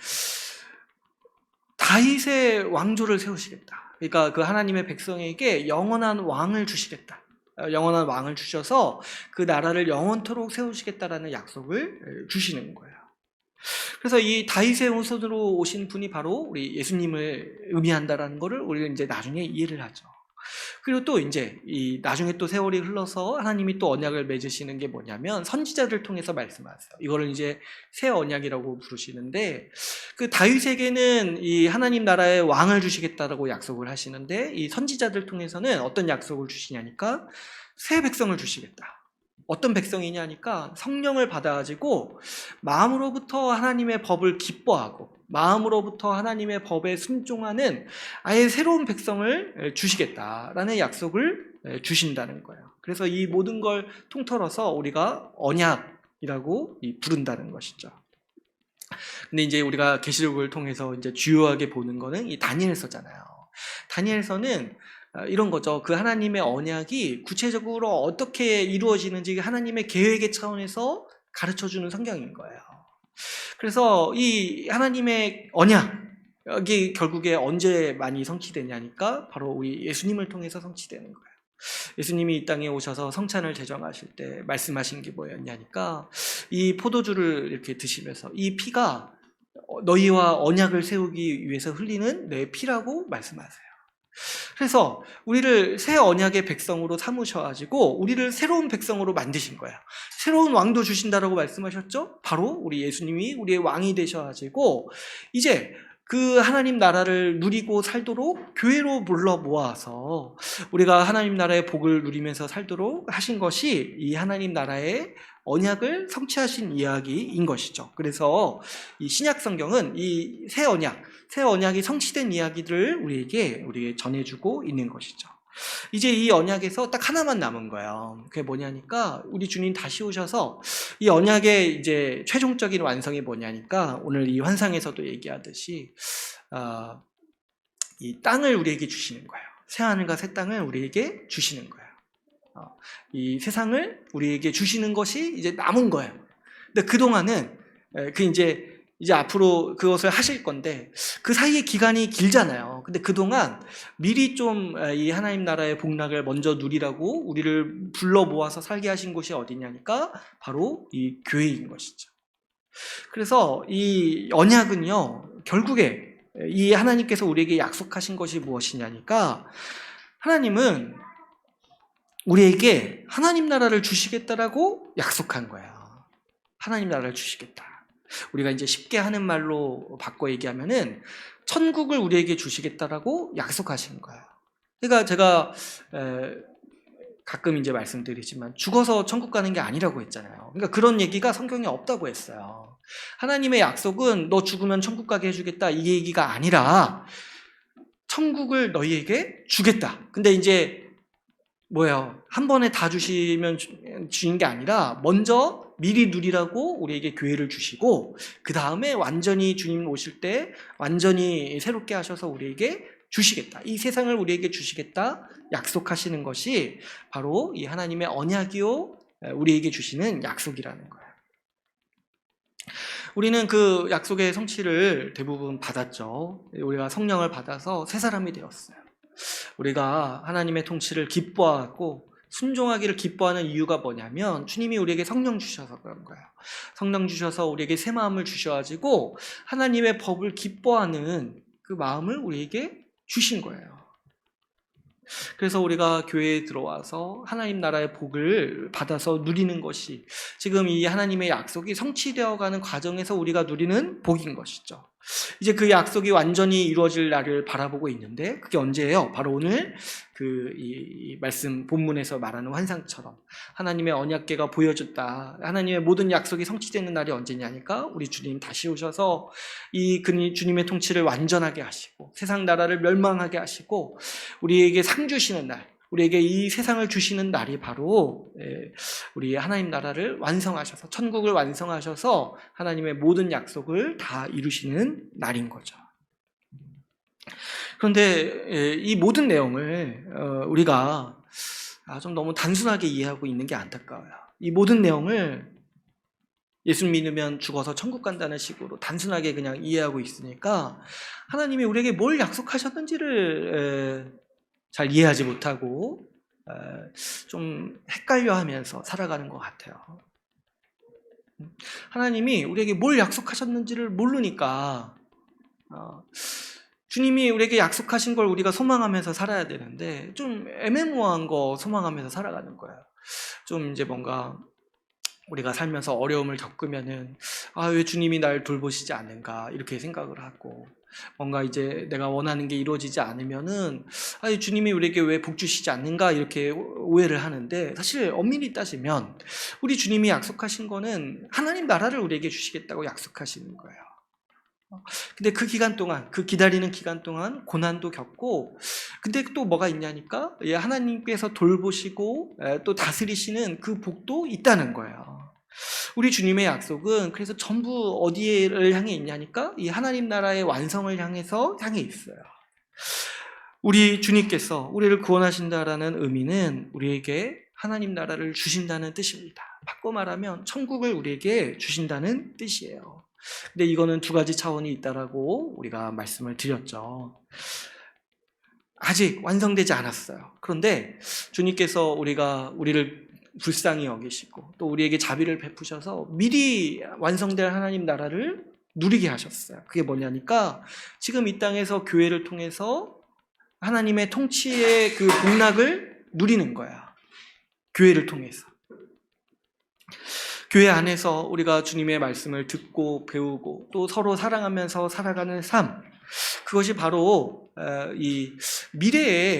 다윗의 왕조를 세우시겠다. 그러니까 그 하나님의 백성에게 영원한 왕을 주시겠다. 영원한 왕을 주셔서 그 나라를 영원토록 세우시겠다라는 약속을 주시는 거예요. 그래서 이 다윗의 후손으로 오신 분이 바로 우리 예수님을 의미한다라는 것을 우리가 이제 나중에 이해를 하죠. 그리고 또 이제 이 나중에 또 세월이 흘러서 하나님이 또 언약을 맺으시는 게 뭐냐면 선지자를 통해서 말씀하세요. 이거를 이제 새 언약이라고 부르시는데 그 다윗에게는 이 하나님 나라의 왕을 주시겠다라고 약속을 하시는데 이 선지자들 통해서는 어떤 약속을 주시냐니까 새 백성을 주시겠다. 어떤 백성이냐니까 성령을 받아가지고 마음으로부터 하나님의 법을 기뻐하고 마음으로부터 하나님의 법에 순종하는 아예 새로운 백성을 주시겠다라는 약속을 주신다는 거예요. 그래서 이 모든 걸 통틀어서 우리가 언약이라고 부른다는 것이죠. 근데 이제 우리가 계시록을 통해서 이제 주요하게 보는 거는 이 다니엘서잖아요. 다니엘서는 이런 거죠. 그 하나님의 언약이 구체적으로 어떻게 이루어지는지 하나님의 계획의 차원에서 가르쳐주는 성경인 거예요. 그래서 이 하나님의 언약이 결국에 언제 많이 성취되냐니까 바로 우리 예수님을 통해서 성취되는 거예요. 예수님이 이 땅에 오셔서 성찬을 제정하실 때 말씀하신 게 뭐였냐니까 이 포도주를 이렇게 드시면서 이 피가 너희와 언약을 세우기 위해서 흘리는 내 피라고 말씀하세요. 그래서 우리를 새 언약의 백성으로 삼으셔가지고 우리를 새로운 백성으로 만드신 거예요. 새로운 왕도 주신다라고 말씀하셨죠? 바로 우리 예수님이 우리의 왕이 되셔가지고 이제 그 하나님 나라를 누리고 살도록 교회로 불러 모아서 우리가 하나님 나라의 복을 누리면서 살도록 하신 것이 이 하나님 나라의 언약을 성취하신 이야기인 것이죠. 그래서 이 신약 성경은 이 새 언약이 성취된 이야기들을 우리에게 전해주고 있는 것이죠. 이제 이 언약에서 딱 하나만 남은 거예요. 그게 뭐냐니까 우리 주님 다시 오셔서 이 언약의 이제 최종적인 완성이 뭐냐니까 오늘 이 환상에서도 얘기하듯이 이 땅을 우리에게 주시는 거예요. 새 하늘과 새 땅을 우리에게 주시는 거예요. 이 세상을 우리에게 주시는 것이 이제 남은 거예요. 근데 그동안은 이제 앞으로 그것을 하실 건데 그 사이의 기간이 길잖아요. 근데 그동안 미리 좀 이 하나님 나라의 복락을 먼저 누리라고 우리를 불러 모아서 살게 하신 곳이 어디냐니까 바로 이 교회인 것이죠. 그래서 이 언약은요 결국에 이 하나님께서 우리에게 약속하신 것이 무엇이냐니까 하나님은 우리에게 하나님 나라를 주시겠다라고 약속한 거예요. 하나님 나라를 주시겠다. 우리가 이제 쉽게 하는 말로 바꿔 얘기하면은 천국을 우리에게 주시겠다라고 약속하신 거예요. 그러니까 제가 가끔 이제 말씀드리지만 죽어서 천국 가는 게 아니라고 했잖아요. 그러니까 그런 얘기가 성경에 없다고 했어요. 하나님의 약속은 너 죽으면 천국 가게 해주겠다 이 얘기가 아니라 천국을 너희에게 주겠다. 근데 이제 뭐예요? 한 번에 다 주시면 주인 게 아니라 먼저 미리 누리라고 우리에게 교회를 주시고 그 다음에 완전히 주님 오실 때 완전히 새롭게 하셔서 우리에게 주시겠다. 이 세상을 우리에게 주시겠다 약속하시는 것이 바로 이 하나님의 언약이요 우리에게 주시는 약속이라는 거예요. 우리는 그 약속의 성취를 대부분 받았죠. 우리가 성령을 받아서 새 사람이 되었어요. 우리가 하나님의 통치를 기뻐하고 순종하기를 기뻐하는 이유가 뭐냐면 주님이 우리에게 성령 주셔서 그런 거예요. 성령 주셔서 우리에게 새 마음을 주셔가지고 하나님의 법을 기뻐하는 그 마음을 우리에게 주신 거예요. 그래서 우리가 교회에 들어와서 하나님 나라의 복을 받아서 누리는 것이 지금 이 하나님의 약속이 성취되어가는 과정에서 우리가 누리는 복인 것이죠. 이제 그 약속이 완전히 이루어질 날을 바라보고 있는데 그게 언제예요? 바로 오늘 이 말씀 본문에서 말하는 환상처럼 하나님의 언약궤가 보여줬다. 하나님의 모든 약속이 성취되는 날이 언제냐니까 우리 주님 다시 오셔서 이 주님의 통치를 완전하게 하시고 세상 나라를 멸망하게 하시고 우리에게 상 주시는 날 우리에게 이 세상을 주시는 날이 바로 우리 하나님 나라를 완성하셔서 천국을 완성하셔서 하나님의 모든 약속을 다 이루시는 날인 거죠. 그런데 이 모든 내용을 우리가 좀 너무 단순하게 이해하고 있는 게 안타까워요. 이 모든 내용을 예수 믿으면 죽어서 천국 간다는 식으로 단순하게 그냥 이해하고 있으니까 하나님이 우리에게 뭘 약속하셨는지를 잘 이해하지 못하고 좀 헷갈려하면서 살아가는 것 같아요. 하나님이 우리에게 뭘 약속하셨는지를 모르니까 주님이 우리에게 약속하신 걸 우리가 소망하면서 살아야 되는데 좀 애매모호한 거 소망하면서 살아가는 거예요. 좀 이제 뭔가 우리가 살면서 어려움을 겪으면은 왜 주님이 날 돌보시지 않는가 이렇게 생각을 하고, 뭔가 이제 내가 원하는 게 이루어지지 않으면은 주님이 우리에게 왜 복 주시지 않는가 이렇게 오해를 하는데, 사실 엄밀히 따지면 우리 주님이 약속하신 거는 하나님 나라를 우리에게 주시겠다고 약속하시는 거예요. 근데 그 기간 동안, 그 기다리는 기간 동안 고난도 겪고, 근데 또 뭐가 있냐니까 하나님께서 돌보시고 또 다스리시는 그 복도 있다는 거예요. 우리 주님의 약속은 그래서 전부 어디를 향해 있냐니까 이 하나님 나라의 완성을 향해 있어요. 우리 주님께서 우리를 구원하신다라는 의미는 우리에게 하나님 나라를 주신다는 뜻입니다. 바꿔 말하면 천국을 우리에게 주신다는 뜻이에요. 근데 이거는 두 가지 차원이 있다라고 우리가 말씀을 드렸죠. 아직 완성되지 않았어요. 그런데 주님께서 우리를 불쌍히 여기시고 또 우리에게 자비를 베푸셔서 미리 완성될 하나님 나라를 누리게 하셨어요. 그게 뭐냐니까 지금 이 땅에서 교회를 통해서 하나님의 통치의 그 복락을 누리는 거야. 교회를 통해서. 교회 안에서 우리가 주님의 말씀을 듣고 배우고 또 서로 사랑하면서 살아가는 삶, 그것이 바로 이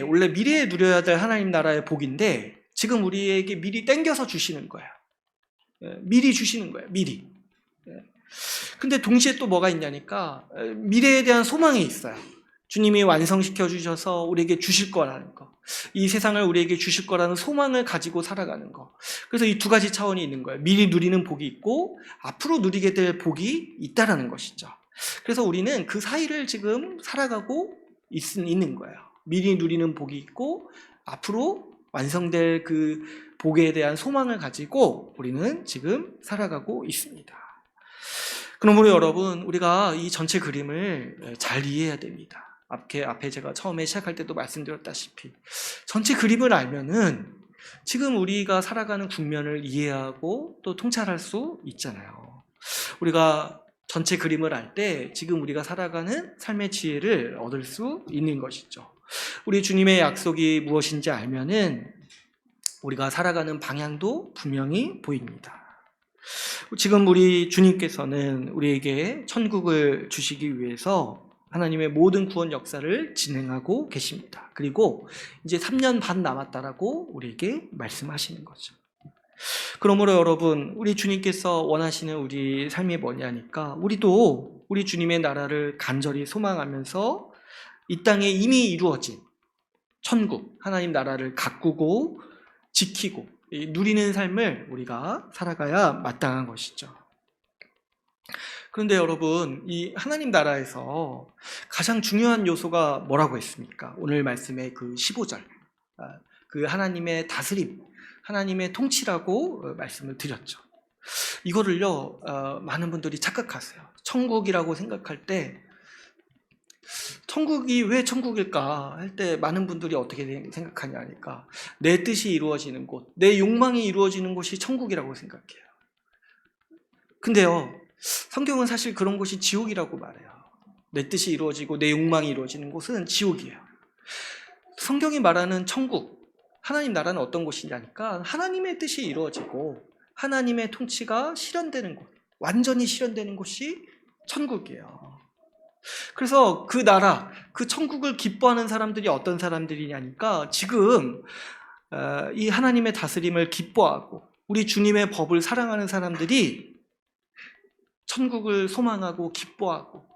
원래 미래에 누려야 될 하나님 나라의 복인데 지금 우리에게 미리 땡겨서 주시는 거예요. 미리 주시는 거예요. 미리. 근데 동시에 또 뭐가 있냐니까 미래에 대한 소망이 있어요. 주님이 완성시켜 주셔서 우리에게 주실 거라는 거, 이 세상을 우리에게 주실 거라는 소망을 가지고 살아가는 거. 그래서 이 두 가지 차원이 있는 거예요. 미리 누리는 복이 있고 앞으로 누리게 될 복이 있다라는 것이죠. 그래서 우리는 그 사이를 지금 살아가고 있는 거예요. 미리 누리는 복이 있고 앞으로 완성될 그 복에 대한 소망을 가지고 우리는 지금 살아가고 있습니다. 그러므로 여러분, 우리가 이 전체 그림을 잘 이해해야 됩니다. 앞에 제가 처음에 시작할 때도 말씀드렸다시피 전체 그림을 알면은 지금 우리가 살아가는 국면을 이해하고 또 통찰할 수 있잖아요. 우리가 전체 그림을 알 때 지금 우리가 살아가는 삶의 지혜를 얻을 수 있는 것이죠. 우리 주님의 약속이 무엇인지 알면은 우리가 살아가는 방향도 분명히 보입니다. 지금 우리 주님께서는 우리에게 천국을 주시기 위해서 하나님의 모든 구원 역사를 진행하고 계십니다. 그리고 이제 3년 반 남았다라고 우리에게 말씀하시는 거죠. 그러므로 여러분, 우리 주님께서 원하시는 우리 삶이 뭐냐니까 우리도 우리 주님의 나라를 간절히 소망하면서 이 땅에 이미 이루어진 천국, 하나님 나라를 가꾸고 지키고 누리는 삶을 우리가 살아가야 마땅한 것이죠. 그런데 여러분, 이 하나님 나라에서 가장 중요한 요소가 뭐라고 했습니까? 오늘 말씀의 그 15절, 그 하나님의 다스림, 하나님의 통치라고 말씀을 드렸죠. 이거를요, 많은 분들이 착각하세요. 천국이라고 생각할 때 천국이 왜 천국일까 할 때 많은 분들이 어떻게 생각하냐니까 내 뜻이 이루어지는 곳, 내 욕망이 이루어지는 곳이 천국이라고 생각해요. 근데요, 성경은 사실 그런 곳이 지옥이라고 말해요. 내 뜻이 이루어지고 내 욕망이 이루어지는 곳은 지옥이에요. 성경이 말하는 천국, 하나님 나라는 어떤 곳이냐니까 하나님의 뜻이 이루어지고 하나님의 통치가 실현되는 곳, 완전히 실현되는 곳이 천국이에요. 그래서 그 나라, 그 천국을 기뻐하는 사람들이 어떤 사람들이냐니까 지금 이 하나님의 다스림을 기뻐하고 우리 주님의 법을 사랑하는 사람들이 천국을 소망하고 기뻐하고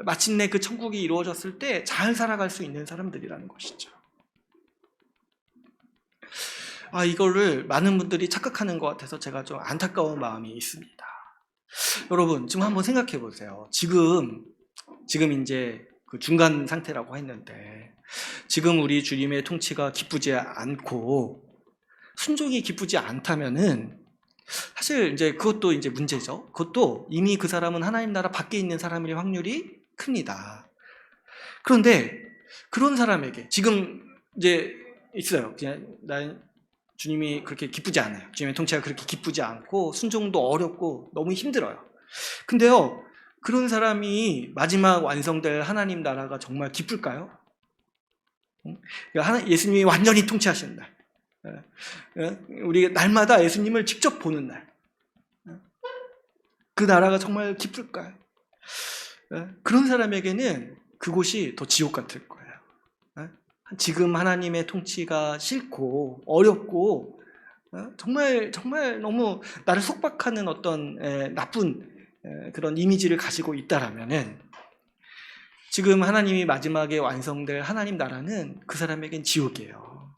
마침내 그 천국이 이루어졌을 때 잘 살아갈 수 있는 사람들이라는 것이죠. 이거를 많은 분들이 착각하는 것 같아서 제가 좀 안타까운 마음이 있습니다. 여러분, 지금 한번 생각해 보세요. 지금 이제 그 중간 상태라고 했는데, 지금 우리 주님의 통치가 기쁘지 않고, 순종이 기쁘지 않다면은, 사실 이제 그것도 이제 문제죠. 그것도 이미 그 사람은 하나님 나라 밖에 있는 사람일 확률이 큽니다. 그런데 그런 사람에게 지금 이제 있어요. 그냥 난 주님이 그렇게 기쁘지 않아요. 주님의 통치가 그렇게 기쁘지 않고 순종도 어렵고 너무 힘들어요. 근데요, 그런 사람이 마지막 완성될 하나님 나라가 정말 기쁠까요? 그러니까 예수님이 완전히 통치하시는 날, 우리 날마다 예수님을 직접 보는 날, 그 나라가 정말 기쁠까요? 그런 사람에게는 그곳이 더 지옥 같을 거예요. 지금 하나님의 통치가 싫고 어렵고 정말 너무 나를 속박하는 어떤 나쁜 그런 이미지를 가지고 있다라면은, 지금 하나님이 마지막에 완성될 하나님 나라는 그 사람에겐 지옥이에요.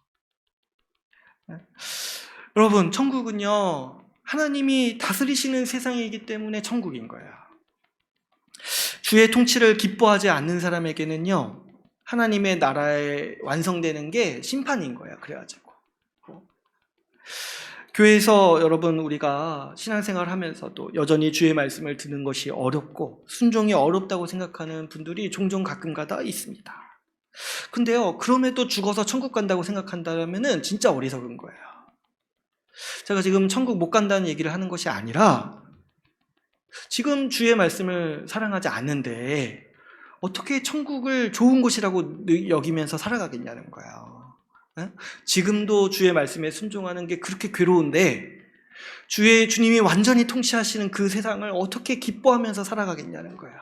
여러분, 천국은요, 하나님이 다스리시는 세상이기 때문에 천국인 거예요. 주의 통치를 기뻐하지 않는 사람에게는요, 하나님의 나라에 완성되는 게 심판인 거예요. 그래가지고 교회에서 여러분, 우리가 신앙생활 하면서도 여전히 주의 말씀을 듣는 것이 어렵고 순종이 어렵다고 생각하는 분들이 종종 가끔가다 있습니다. 근데요, 그럼에도 죽어서 천국 간다고 생각한다면은 진짜 어리석은 거예요. 제가 지금 천국 못 간다는 얘기를 하는 것이 아니라, 지금 주의 말씀을 사랑하지 않는데 어떻게 천국을 좋은 곳이라고 여기면서 살아가겠냐는 거예요. 지금도 주의 말씀에 순종하는 게 그렇게 괴로운데 주님이 완전히 통치하시는 그 세상을 어떻게 기뻐하면서 살아가겠냐는 거예요.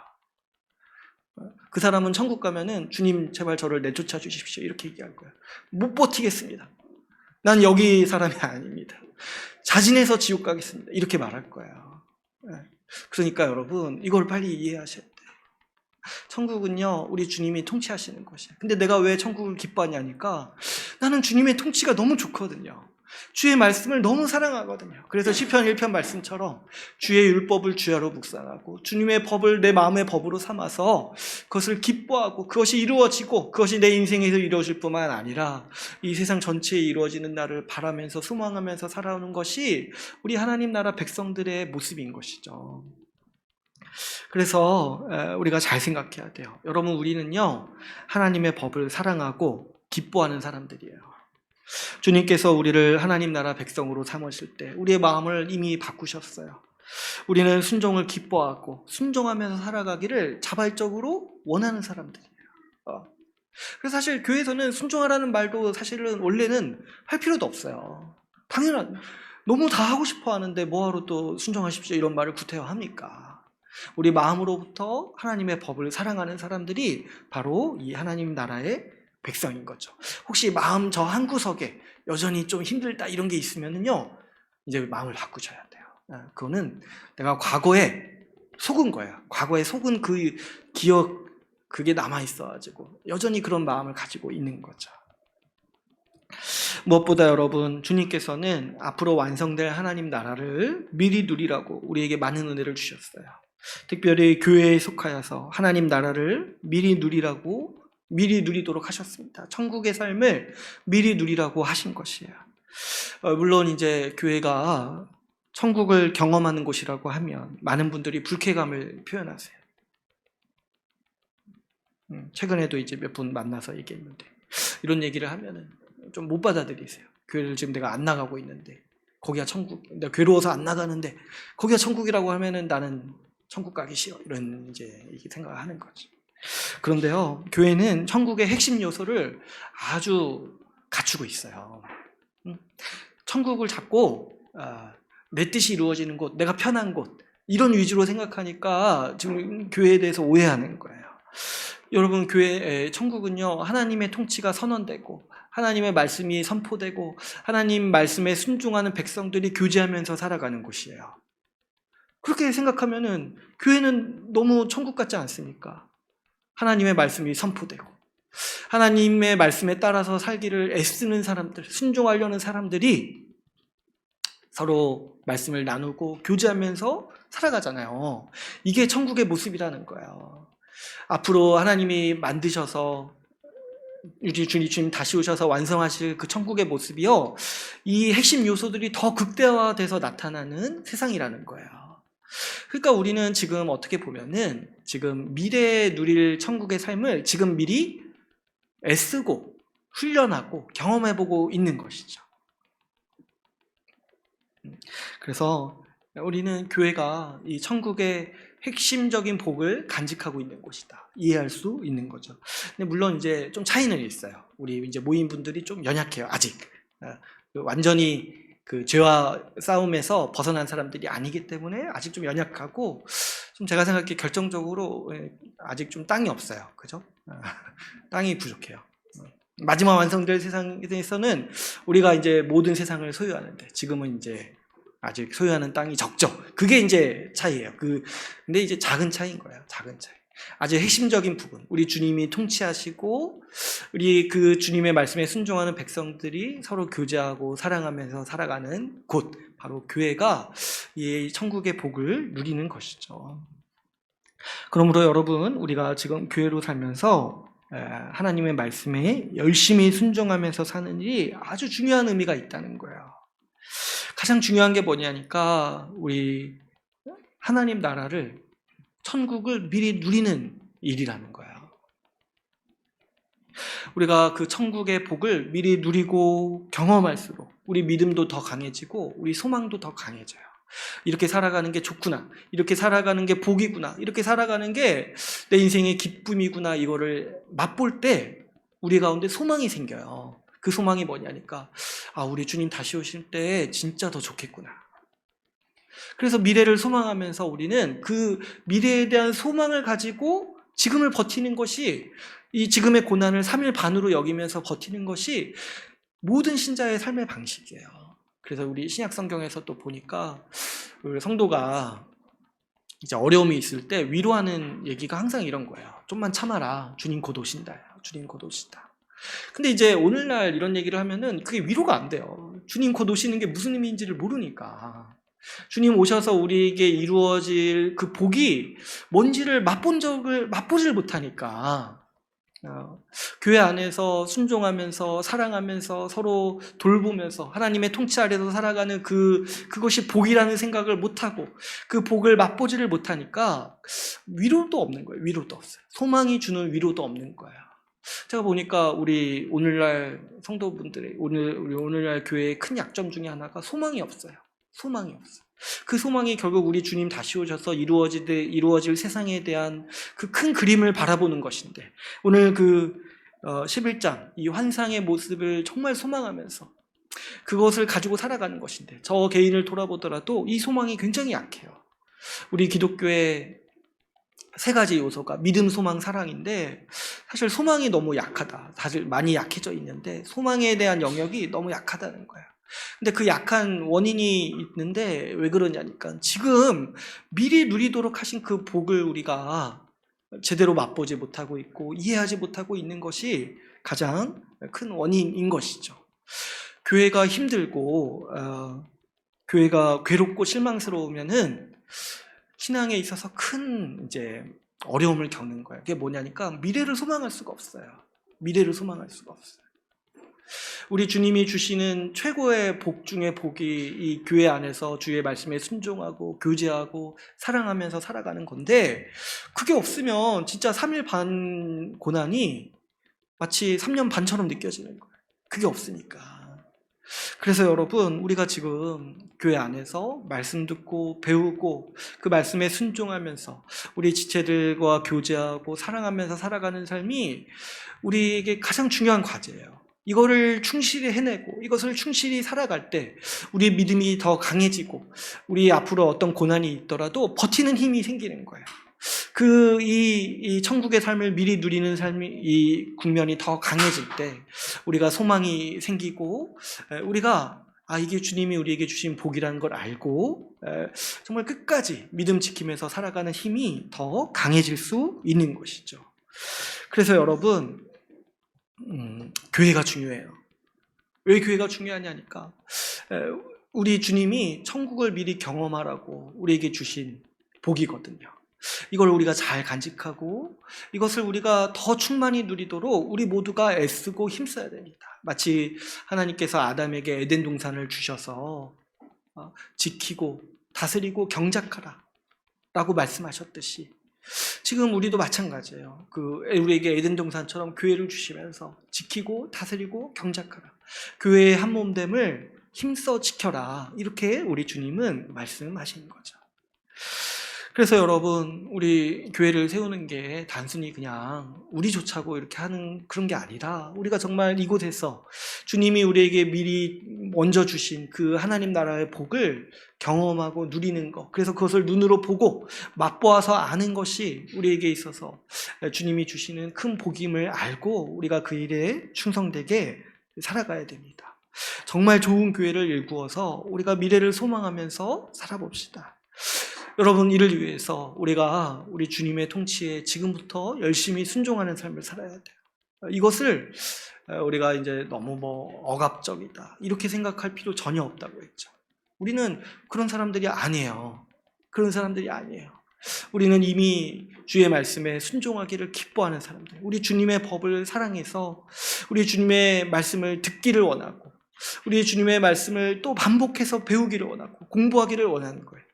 그 사람은 천국 가면은 주님 제발 저를 내쫓아 주십시오 이렇게 얘기할 거예요. 못 버티겠습니다. 난 여기 사람이 아닙니다. 자진해서 지옥 가겠습니다. 이렇게 말할 거예요. 그러니까 여러분, 이걸 빨리 이해하셔야 돼요. 천국은요, 우리 주님이 통치하시는 것이에요. 근데 내가 왜 천국을 기뻐하냐니까, 나는 주님의 통치가 너무 좋거든요. 주의 말씀을 너무 사랑하거든요. 그래서 시편 1편 말씀처럼 주의 율법을 주야로 묵상하고 주님의 법을 내 마음의 법으로 삼아서 그것을 기뻐하고 그것이 이루어지고 그것이 내 인생에서 이루어질 뿐만 아니라 이 세상 전체에 이루어지는 날을 바라면서 소망하면서 살아오는 것이 우리 하나님 나라 백성들의 모습인 것이죠. 그래서 우리가 잘 생각해야 돼요. 여러분, 우리는요, 하나님의 법을 사랑하고 기뻐하는 사람들이에요. 주님께서 우리를 하나님 나라 백성으로 삼으실 때 우리의 마음을 이미 바꾸셨어요. 우리는 순종을 기뻐하고 순종하면서 살아가기를 자발적으로 원하는 사람들이에요. 그래서 사실 교회에서는 순종하라는 말도 사실은 원래는 할 필요도 없어요. 당연한, 너무 다 하고 싶어 하는데 뭐하러 또 순종하십시오 이런 말을 구태여 합니까? 우리 마음으로부터 하나님의 법을 사랑하는 사람들이 바로 이 하나님 나라의 백성인 거죠. 혹시 마음 저 한 구석에 여전히 좀 힘들다 이런 게 있으면요, 이제 마음을 바꾸셔야 돼요. 그거는 내가 과거에 속은 거예요. 과거에 속은 그 기억, 그게 남아있어가지고 여전히 그런 마음을 가지고 있는 거죠. 무엇보다 여러분, 주님께서는 앞으로 완성될 하나님 나라를 미리 누리라고 우리에게 많은 은혜를 주셨어요. 특별히 교회에 속하여서 하나님 나라를 미리 누리도록 하셨습니다. 천국의 삶을 미리 누리라고 하신 것이에요. 물론 이제 교회가 천국을 경험하는 곳이라고 하면 많은 분들이 불쾌감을 표현하세요. 최근에도 이제 몇 분 만나서 얘기했는데, 이런 얘기를 하면은 좀 못 받아들이세요. 교회를 지금 내가 안 나가고 있는데 거기가 천국, 내가 괴로워서 안 나가는데 거기가 천국이라고 하면은 나는 천국 가기 싫어, 이런 이제 생각을 하는 거죠. 그런데요, 교회는 천국의 핵심 요소를 아주 갖추고 있어요. 천국을 잡고 내 뜻이 이루어지는 곳, 내가 편한 곳, 이런 위주로 생각하니까 지금 교회에 대해서 오해하는 거예요. 여러분, 천국은요, 하나님의 통치가 선언되고 하나님의 말씀이 선포되고 하나님 말씀에 순종하는 백성들이 교제하면서 살아가는 곳이에요. 그렇게 생각하면은 교회는 너무 천국 같지 않습니까? 하나님의 말씀이 선포되고 하나님의 말씀에 따라서 살기를 애쓰는 사람들, 순종하려는 사람들이 서로 말씀을 나누고 교제하면서 살아가잖아요. 이게 천국의 모습이라는 거예요. 앞으로 하나님이 만드셔서 우리 주님 다시 오셔서 완성하실 그 천국의 모습이요, 이 핵심 요소들이 더 극대화돼서 나타나는 세상이라는 거예요. 그러니까 우리는 지금 어떻게 보면은 지금 미래에 누릴 천국의 삶을 지금 미리 애쓰고 훈련하고 경험해보고 있는 것이죠. 그래서 우리는 교회가 이 천국의 핵심적인 복을 간직하고 있는 곳이다, 이해할 수 있는 거죠. 근데 물론 이제 좀 차이는 있어요. 우리 이제 모인 분들이 좀 연약해요, 아직. 완전히 그 죄와 싸움에서 벗어난 사람들이 아니기 때문에 아직 좀 연약하고, 좀 제가 생각해 결정적으로 아직 좀 땅이 없어요. 그죠? 땅이 부족해요. 마지막 완성될 세상에서는 우리가 이제 모든 세상을 소유하는데, 지금은 이제 아직 소유하는 땅이 적죠. 그게 이제 차이예요. 근데 이제 작은 차이인 거예요. 작은 차이. 아주 핵심적인 부분. 우리 주님이 통치하시고, 우리 그 주님의 말씀에 순종하는 백성들이 서로 교제하고 사랑하면서 살아가는 곳, 바로 교회가 이 천국의 복을 누리는 것이죠. 그러므로 여러분, 우리가 지금 교회로 살면서 하나님의 말씀에 열심히 순종하면서 사는 일이 아주 중요한 의미가 있다는 거예요. 가장 중요한 게 뭐냐니까, 우리 하나님 나라를, 천국을 미리 누리는 일이라는 거예요. 우리가 그 천국의 복을 미리 누리고 경험할수록 우리 믿음도 더 강해지고 우리 소망도 더 강해져요. 이렇게 살아가는 게 좋구나, 이렇게 살아가는 게 복이구나, 이렇게 살아가는 게 내 인생의 기쁨이구나, 이거를 맛볼 때 우리 가운데 소망이 생겨요. 그 소망이 뭐냐니까, 우리 주님 다시 오실 때 진짜 더 좋겠구나. 그래서 미래를 소망하면서 우리는 그 미래에 대한 소망을 가지고 지금을 버티는 것이, 이 지금의 고난을 3일 반으로 여기면서 버티는 것이 모든 신자의 삶의 방식이에요. 그래서 우리 신약 성경에서 또 보니까 우리 성도가 이제 어려움이 있을 때 위로하는 얘기가 항상 이런 거예요. 좀만 참아라, 주님 곧 오신다. 주님 곧 오신다. 근데 이제 오늘날 이런 얘기를 하면은 그게 위로가 안 돼요. 주님 곧 오시는 게 무슨 의미인지를 모르니까. 주님 오셔서 우리에게 이루어질 그 복이 뭔지를 맛보지를 못하니까, 교회 안에서 순종하면서 사랑하면서 서로 돌보면서 하나님의 통치 아래서 살아가는 그것이 복이라는 생각을 못하고 그 복을 맛보지를 못하니까 위로도 없는 거예요. 위로도 없어요. 소망이 주는 위로도 없는 거예요. 제가 보니까 우리 오늘날 성도분들의 오늘날 교회의 큰 약점 중에 하나가 소망이 없어요. 소망이 없어요. 그 소망이 결국 우리 주님 다시 오셔서 이루어질 세상에 대한 그 큰 그림을 바라보는 것인데, 오늘 11장 이 환상의 모습을 정말 소망하면서 그것을 가지고 살아가는 것인데, 저 개인을 돌아보더라도 이 소망이 굉장히 약해요. 우리 기독교의 3가지 요소가 믿음, 소망, 사랑인데, 사실 소망이 너무 약하다, 사실 많이 약해져 있는데 소망에 대한 영역이 너무 약하다는 거예요. 근데 그 약한 원인이 있는데 왜 그러냐니까, 지금 미리 누리도록 하신 그 복을 우리가 제대로 맛보지 못하고 있고 이해하지 못하고 있는 것이 가장 큰 원인인 것이죠. 교회가 힘들고 교회가 괴롭고 실망스러우면은 신앙에 있어서 큰 이제 어려움을 겪는 거예요. 그게 뭐냐니까, 미래를 소망할 수가 없어요. 미래를 소망할 수가 없어요. 우리 주님이 주시는 최고의 복 중의 복이 이 교회 안에서 주의 말씀에 순종하고 교제하고 사랑하면서 살아가는 건데, 그게 없으면 진짜 3일 반 고난이 마치 3년 반처럼 느껴지는 거예요. 그게 없으니까. 그래서 여러분, 우리가 지금 교회 안에서 말씀 듣고 배우고 그 말씀에 순종하면서 우리 지체들과 교제하고 사랑하면서 살아가는 삶이 우리에게 가장 중요한 과제예요. 이거를 충실히 해내고 이것을 충실히 살아갈 때 우리의 믿음이 더 강해지고 우리 앞으로 어떤 고난이 있더라도 버티는 힘이 생기는 거예요. 이 천국의 삶을 미리 누리는 이 국면이 더 강해질 때 우리가 소망이 생기고, 우리가 이게 주님이 우리에게 주신 복이라는 걸 알고 정말 끝까지 믿음 지키면서 살아가는 힘이 더 강해질 수 있는 것이죠. 그래서 여러분, 교회가 중요해요. 왜 교회가 중요하냐니까 우리 주님이 천국을 미리 경험하라고 우리에게 주신 복이거든요. 이걸 우리가 잘 간직하고 이것을 우리가 더 충만히 누리도록 우리 모두가 애쓰고 힘써야 됩니다. 마치 하나님께서 아담에게 에덴 동산을 주셔서 지키고 다스리고 경작하라 라고 말씀하셨듯이 지금 우리도 마찬가지예요. 우리에게 에덴 동산처럼 교회를 주시면서 지키고 다스리고 경작하라. 교회의 한 몸됨을 힘써 지켜라. 이렇게 우리 주님은 말씀하시는 거죠. 그래서 여러분, 우리 교회를 세우는 게 단순히 그냥 우리 좋자고 이렇게 하는 그런 게 아니라 우리가 정말 이곳에서 주님이 우리에게 미리 먼저 주신 그 하나님 나라의 복을 경험하고 누리는 것, 그래서 그것을 눈으로 보고 맛보아서 아는 것이 우리에게 있어서 주님이 주시는 큰 복임을 알고 우리가 그 일에 충성되게 살아가야 됩니다. 정말 좋은 교회를 일구어서 우리가 미래를 소망하면서 살아봅시다. 여러분, 이를 위해서 우리가 우리 주님의 통치에 지금부터 열심히 순종하는 삶을 살아야 돼요. 이것을 우리가 이제 너무 억압적이다 이렇게 생각할 필요 전혀 없다고 했죠. 우리는 그런 사람들이 아니에요. 그런 사람들이 아니에요. 우리는 이미 주의 말씀에 순종하기를 기뻐하는 사람들, 우리 주님의 법을 사랑해서 우리 주님의 말씀을 듣기를 원하고 우리 주님의 말씀을 또 반복해서 배우기를 원하고 공부하기를 원하는 거예요.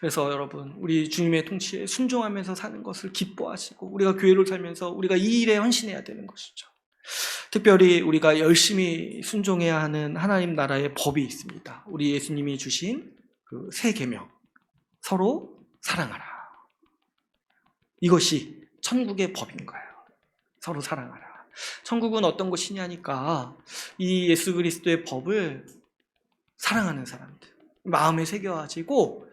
그래서 여러분, 우리 주님의 통치에 순종하면서 사는 것을 기뻐하시고 우리가 교회를 살면서 우리가 이 일에 헌신해야 되는 것이죠. 특별히 우리가 열심히 순종해야 하는 하나님 나라의 법이 있습니다. 우리 예수님이 주신 그 새 계명, 서로 사랑하라. 이것이 천국의 법인 거예요. 서로 사랑하라. 천국은 어떤 곳이냐니까 이 예수 그리스도의 법을 사랑하는 사람들, 마음에 새겨가지고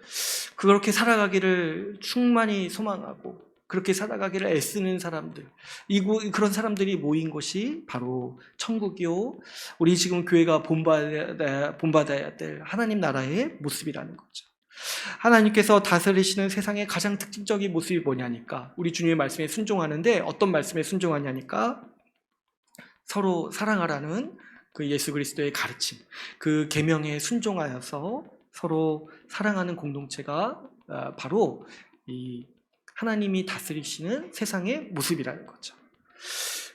그렇게 살아가기를 충만히 소망하고 그렇게 살아가기를 애쓰는 사람들, 그런 사람들이 모인 곳이 바로 천국이요, 우리 지금 교회가 본받아야 될 하나님 나라의 모습이라는 거죠. 하나님께서 다스리시는 세상의 가장 특징적인 모습이 뭐냐니까 우리 주님의 말씀에 순종하는데 어떤 말씀에 순종하냐니까 서로 사랑하라는 그 예수 그리스도의 가르침, 그 계명에 순종하여서 서로 사랑하는 공동체가 바로 이 하나님이 다스리시는 세상의 모습이라는 거죠.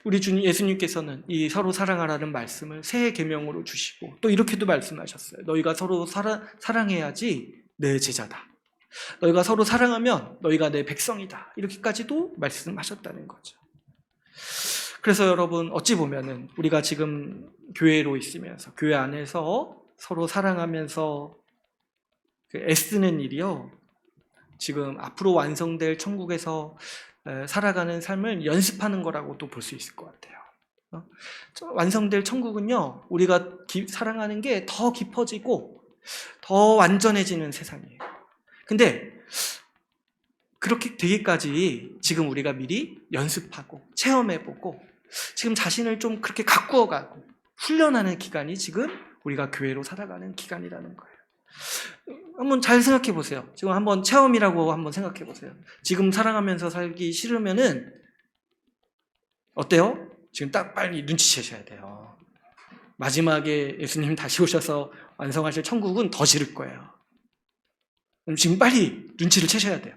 우리 주님 예수님께서는 이 서로 사랑하라는 말씀을 새 계명으로 주시고 또 이렇게도 말씀하셨어요. 너희가 서로 사랑해야지 내 제자다. 너희가 서로 사랑하면 너희가 내 백성이다. 이렇게까지도 말씀하셨다는 거죠. 그래서 여러분, 어찌 보면은 우리가 지금 교회로 있으면서 교회 안에서 서로 사랑하면서 애쓰는 일이요, 지금 앞으로 완성될 천국에서 살아가는 삶을 연습하는 거라고도 볼 수 있을 것 같아요. 완성될 천국은요, 우리가 사랑하는 게 더 깊어지고 더 완전해지는 세상이에요. 근데 그렇게 되기까지 지금 우리가 미리 연습하고 체험해보고 지금 자신을 좀 그렇게 가꾸어가고 훈련하는 기간이 지금 우리가 교회로 살아가는 기간이라는 거예요. 한번 잘 생각해 보세요. 지금 한번 체험이라고 한번 생각해 보세요. 지금 사랑하면서 살기 싫으면은 어때요? 지금 딱 빨리 눈치채셔야 돼요. 마지막에 예수님 다시 오셔서 완성하실 천국은 더 싫을 거예요. 지금 빨리 눈치를 채셔야 돼요.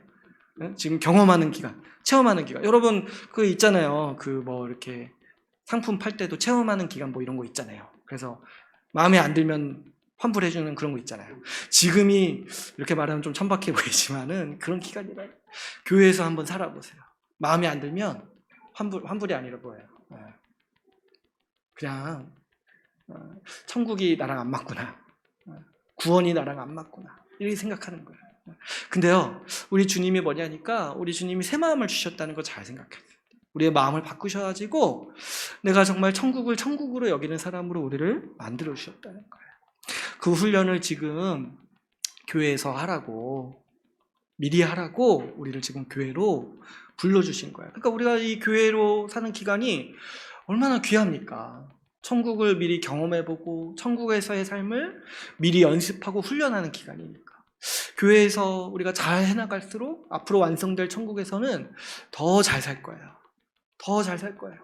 지금 경험하는 기간, 체험하는 기간. 여러분, 있잖아요. 이렇게 상품 팔 때도 체험하는 기간 이런 거 있잖아요. 그래서 마음에 안 들면 환불해주는 그런 거 있잖아요. 지금이 이렇게 말하면 좀 천박해 보이지만은 그런 기간이라 교회에서 한번 살아보세요. 마음에 안 들면 환불이 아니라 뭐예요? 그냥 천국이 나랑 안 맞구나. 구원이 나랑 안 맞구나. 이렇게 생각하는 거예요. 근데요, 우리 주님이 뭐냐니까 우리 주님이 새 마음을 주셨다는 거 잘 생각해요. 우리의 마음을 바꾸셔가지고 내가 정말 천국을 천국으로 여기는 사람으로 우리를 만들어 주셨다는 거예요. 그 훈련을 지금 교회에서 하라고, 미리 하라고 우리를 지금 교회로 불러주신 거예요. 그러니까 우리가 이 교회로 사는 기간이 얼마나 귀합니까? 천국을 미리 경험해보고 천국에서의 삶을 미리 연습하고 훈련하는 기간이니까. 교회에서 우리가 잘 해나갈수록 앞으로 완성될 천국에서는 더 잘 살 거예요. 더 잘 살 거예요.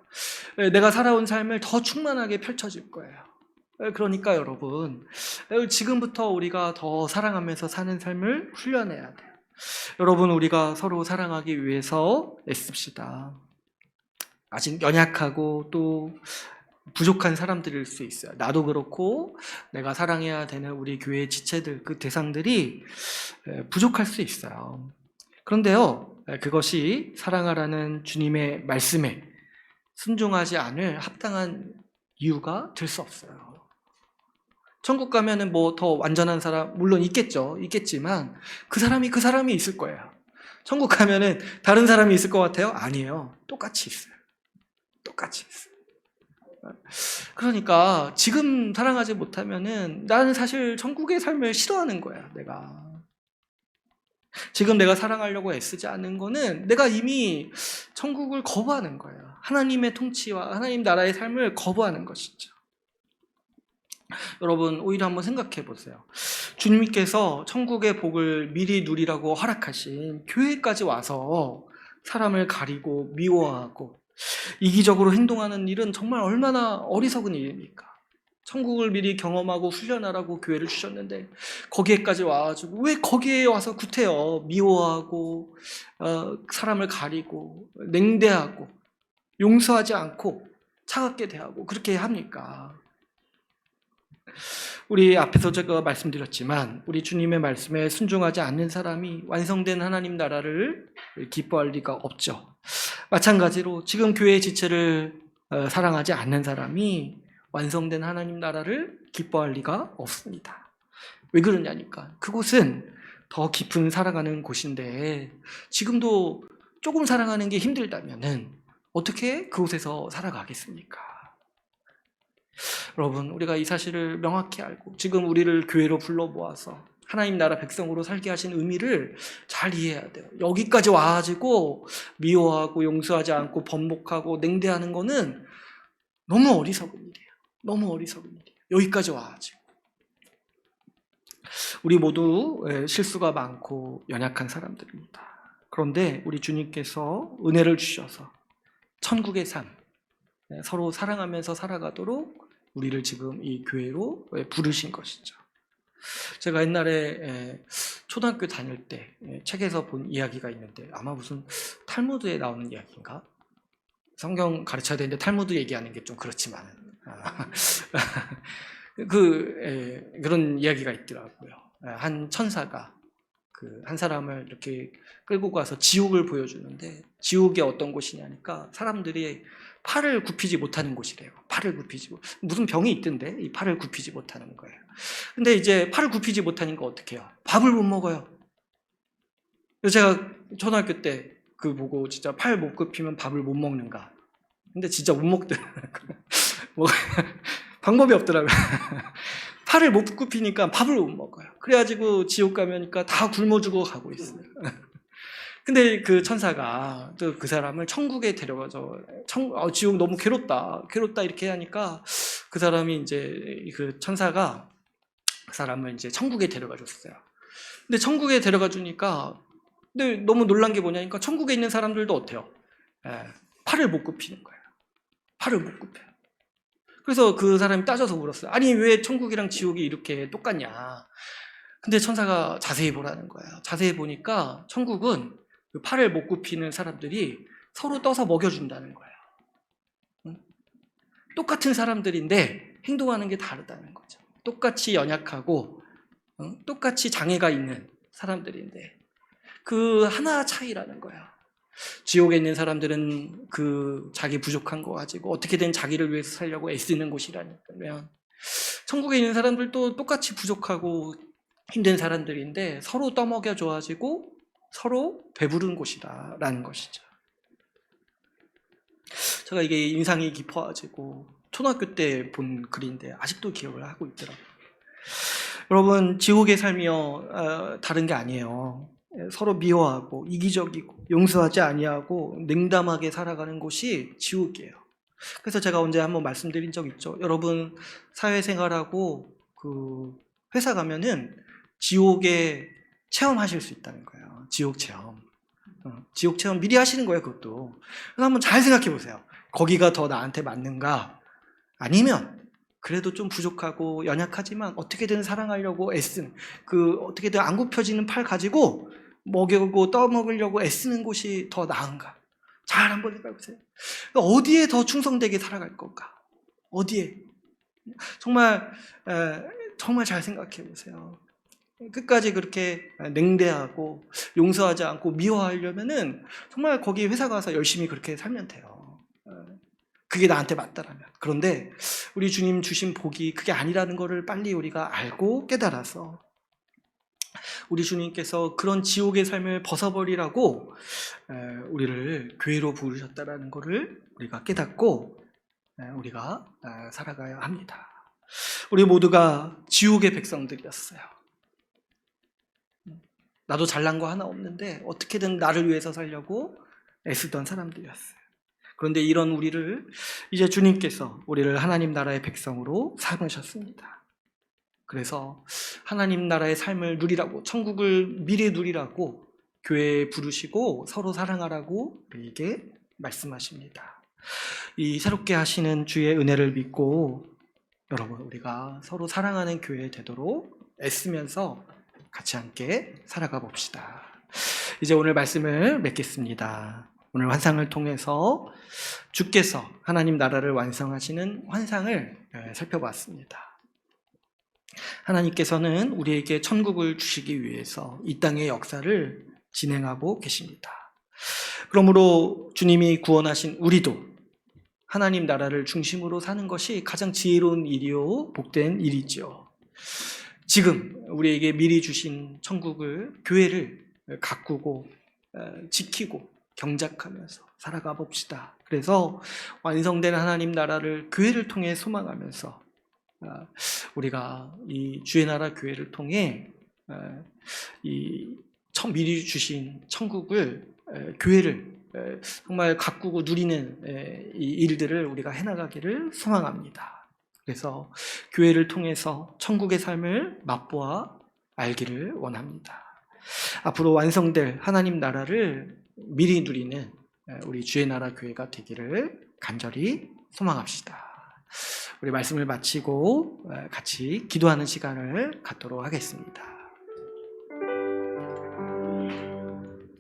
내가 살아온 삶을 더 충만하게 펼쳐질 거예요. 그러니까 여러분, 지금부터 우리가 더 사랑하면서 사는 삶을 훈련해야 돼요. 여러분, 우리가 서로 사랑하기 위해서 애씁시다. 아직 연약하고 또 부족한 사람들일 수 있어요. 나도 그렇고 내가 사랑해야 되는 우리 교회 지체들, 그 대상들이 부족할 수 있어요. 그런데요, 그것이 사랑하라는 주님의 말씀에 순종하지 않을 합당한 이유가 될 수 없어요. 천국 가면은 뭐 더 완전한 사람 물론 있겠지만 그 사람이 있을 거예요. 천국 가면은 다른 사람이 있을 것 같아요? 아니에요. 똑같이 있어요. 그러니까 지금 사랑하지 못하면은 나는 사실 천국의 삶을 싫어하는 거야. 내가 지금 내가 사랑하려고 애쓰지 않는 거는 내가 이미 천국을 거부하는 거예요. 하나님의 통치와 하나님 나라의 삶을 거부하는 것이죠. 여러분, 오히려 한번 생각해 보세요. 주님께서 천국의 복을 미리 누리라고 허락하신 교회까지 와서 사람을 가리고 미워하고 이기적으로 행동하는 일은 정말 얼마나 어리석은 일입니까? 천국을 미리 경험하고 훈련하라고 교회를 주셨는데 거기에까지 와가지고 왜 거기에 와서 구태여 미워하고 사람을 가리고 냉대하고 용서하지 않고 차갑게 대하고 그렇게 합니까? 우리 앞에서 제가 말씀드렸지만 우리 주님의 말씀에 순종하지 않는 사람이 완성된 하나님 나라를 기뻐할 리가 없죠. 마찬가지로 지금 교회의 지체를 사랑하지 않는 사람이 완성된 하나님 나라를 기뻐할 리가 없습니다. 왜 그러냐니까 그곳은 더 깊은 살아가는 곳인데 지금도 조금 살아가는 게 힘들다면은 어떻게 그곳에서 살아가겠습니까? 여러분, 우리가 이 사실을 명확히 알고 지금 우리를 교회로 불러 모아서 하나님 나라 백성으로 살게 하신 의미를 잘 이해해야 돼요. 여기까지 와가지고 미워하고 용서하지 않고 번복하고 냉대하는 거는 너무 어리석은 일이에요. 너무 어리석은 일이에요. 여기까지 와가지고 우리 모두 실수가 많고 연약한 사람들입니다. 그런데 우리 주님께서 은혜를 주셔서 천국의 삶, 서로 사랑하면서 살아가도록 우리를 지금 이 교회로 부르신 것이죠. 제가 옛날에 초등학교 다닐 때 책에서 본 이야기가 있는데 아마 무슨 탈무드에 나오는 이야기인가? 성경 가르쳐야 되는데 탈무드 얘기하는 게 좀 그렇지만은 그런 이야기가 있더라고요. 한 천사가 한 사람을 이렇게 끌고 가서 지옥을 보여주는데 지옥이 어떤 곳이냐니까 사람들이 팔을 굽히지 못하는 곳이래요. 무슨 병이 있던데 이 팔을 굽히지 못하는 거예요. 근데 이제 팔을 굽히지 못하니까 어떻게 해요? 밥을 못 먹어요. 제가 초등학교 때 그 보고 진짜 팔 못 굽히면 밥을 못 먹는가. 근데 진짜 못 먹더라고요. 방법이 없더라고요. 팔을 못 굽히니까 밥을 못 먹어요. 그래가지고 지옥 가면니까 다 굶어 죽어 가고 있어요. 근데 그 천사가 또 그 사람을 천국에 데려가서 지옥 너무 괴롭다 이렇게 하니까 그 사람이 이제 그 천사가 그 사람을 이제 천국에 데려가 줬어요. 근데 천국에 데려가 주니까 근데 너무 놀란 게 뭐냐니까 천국에 있는 사람들도 어때요? 팔을 못 굽히는 거예요. 팔을 못 굽혀요. 그래서 그 사람이 따져서 물었어요. 아니 왜 천국이랑 지옥이 이렇게 똑같냐? 근데 천사가 자세히 보라는 거예요. 자세히 보니까 천국은 그 팔을 못 굽히는 사람들이 서로 떠서 먹여준다는 거예요. 똑같은 사람들인데 행동하는 게 다르다는 거죠. 똑같이 연약하고 똑같이 장애가 있는 사람들인데 그 하나 차이라는 거예요. 지옥에 있는 사람들은 그 자기 부족한 거 가지고 어떻게든 자기를 위해서 살려고 애쓰는 곳이라면 천국에 있는 제사람들도 똑같이 부족하고 힘든 사람들인데 서로 떠먹여 줘가지고 서로 배부른 곳이다라는 것이죠. 제가 이게 인상이 깊어가지고 초등학교 때 본 글인데 아직도 기억을 하고 있더라고요. 여러분, 지옥의 삶이요 다른 게 아니에요. 서로 미워하고 이기적이고 용서하지 아니하고 냉담하게 살아가는 곳이 지옥이에요. 그래서 제가 언제 한번 말씀드린 적 있죠. 여러분, 사회생활하고 그 회사 가면은 지옥에 체험하실 수 있다는 거예요. 지옥 체험. 지옥 체험 미리 하시는 거예요, 그것도. 그래서 한번 잘 생각해 보세요. 거기가 더 나한테 맞는가? 아니면 그래도 좀 부족하고 연약하지만 어떻게든 사랑하려고 애쓴 그 어떻게든 안 굽혀지는 팔 가지고 먹이고 떠먹으려고 애쓰는 곳이 더 나은가? 잘 한번 생각해 보세요. 어디에 더 충성되게 살아갈 건가? 어디에? 정말 정말 잘 생각해 보세요. 끝까지 그렇게 냉대하고 용서하지 않고 미워하려면은 정말 거기 회사 가서 열심히 그렇게 살면 돼요. 그게 나한테 맞다라면. 그런데 우리 주님 주신 복이 그게 아니라는 것을 빨리 우리가 알고 깨달아서 우리 주님께서 그런 지옥의 삶을 벗어버리라고 우리를 교회로 부르셨다라는 것을 우리가 깨닫고 우리가 살아가야 합니다. 우리 모두가 지옥의 백성들이었어요. 나도 잘난 거 하나 없는데 어떻게든 나를 위해서 살려고 애쓰던 사람들이었어요. 그런데 이런 우리를 이제 주님께서 우리를 하나님 나라의 백성으로 삼으셨습니다. 그래서 하나님 나라의 삶을 누리라고, 천국을 미리 누리라고 교회에 부르시고 서로 사랑하라고 우리에게 말씀하십니다. 이 새롭게 하시는 주의 은혜를 믿고 여러분, 우리가 서로 사랑하는 교회 되도록 애쓰면서 같이 함께 살아가 봅시다. 이제 오늘 말씀을 맺겠습니다. 오늘 환상을 통해서 주께서 하나님 나라를 완성하시는 환상을 살펴봤습니다. 하나님께서는 우리에게 천국을 주시기 위해서 이 땅의 역사를 진행하고 계십니다. 그러므로 주님이 구원하신 우리도 하나님 나라를 중심으로 사는 것이 가장 지혜로운 일이요 복된 일이죠. 지금 우리에게 미리 주신 천국을, 교회를 가꾸고 지키고 경작하면서 살아가 봅시다. 그래서 완성된 하나님 나라를 교회를 통해 소망하면서 우리가 이 주의 나라 교회를 통해 이 미리 주신 천국을, 교회를 정말 가꾸고 누리는 이 일들을 우리가 해나가기를 소망합니다. 그래서 교회를 통해서 천국의 삶을 맛보아 알기를 원합니다. 앞으로 완성될 하나님 나라를 미리 누리는 우리 주의 나라 교회가 되기를 간절히 소망합시다. 우리 말씀을 마치고 같이 기도하는 시간을 갖도록 하겠습니다.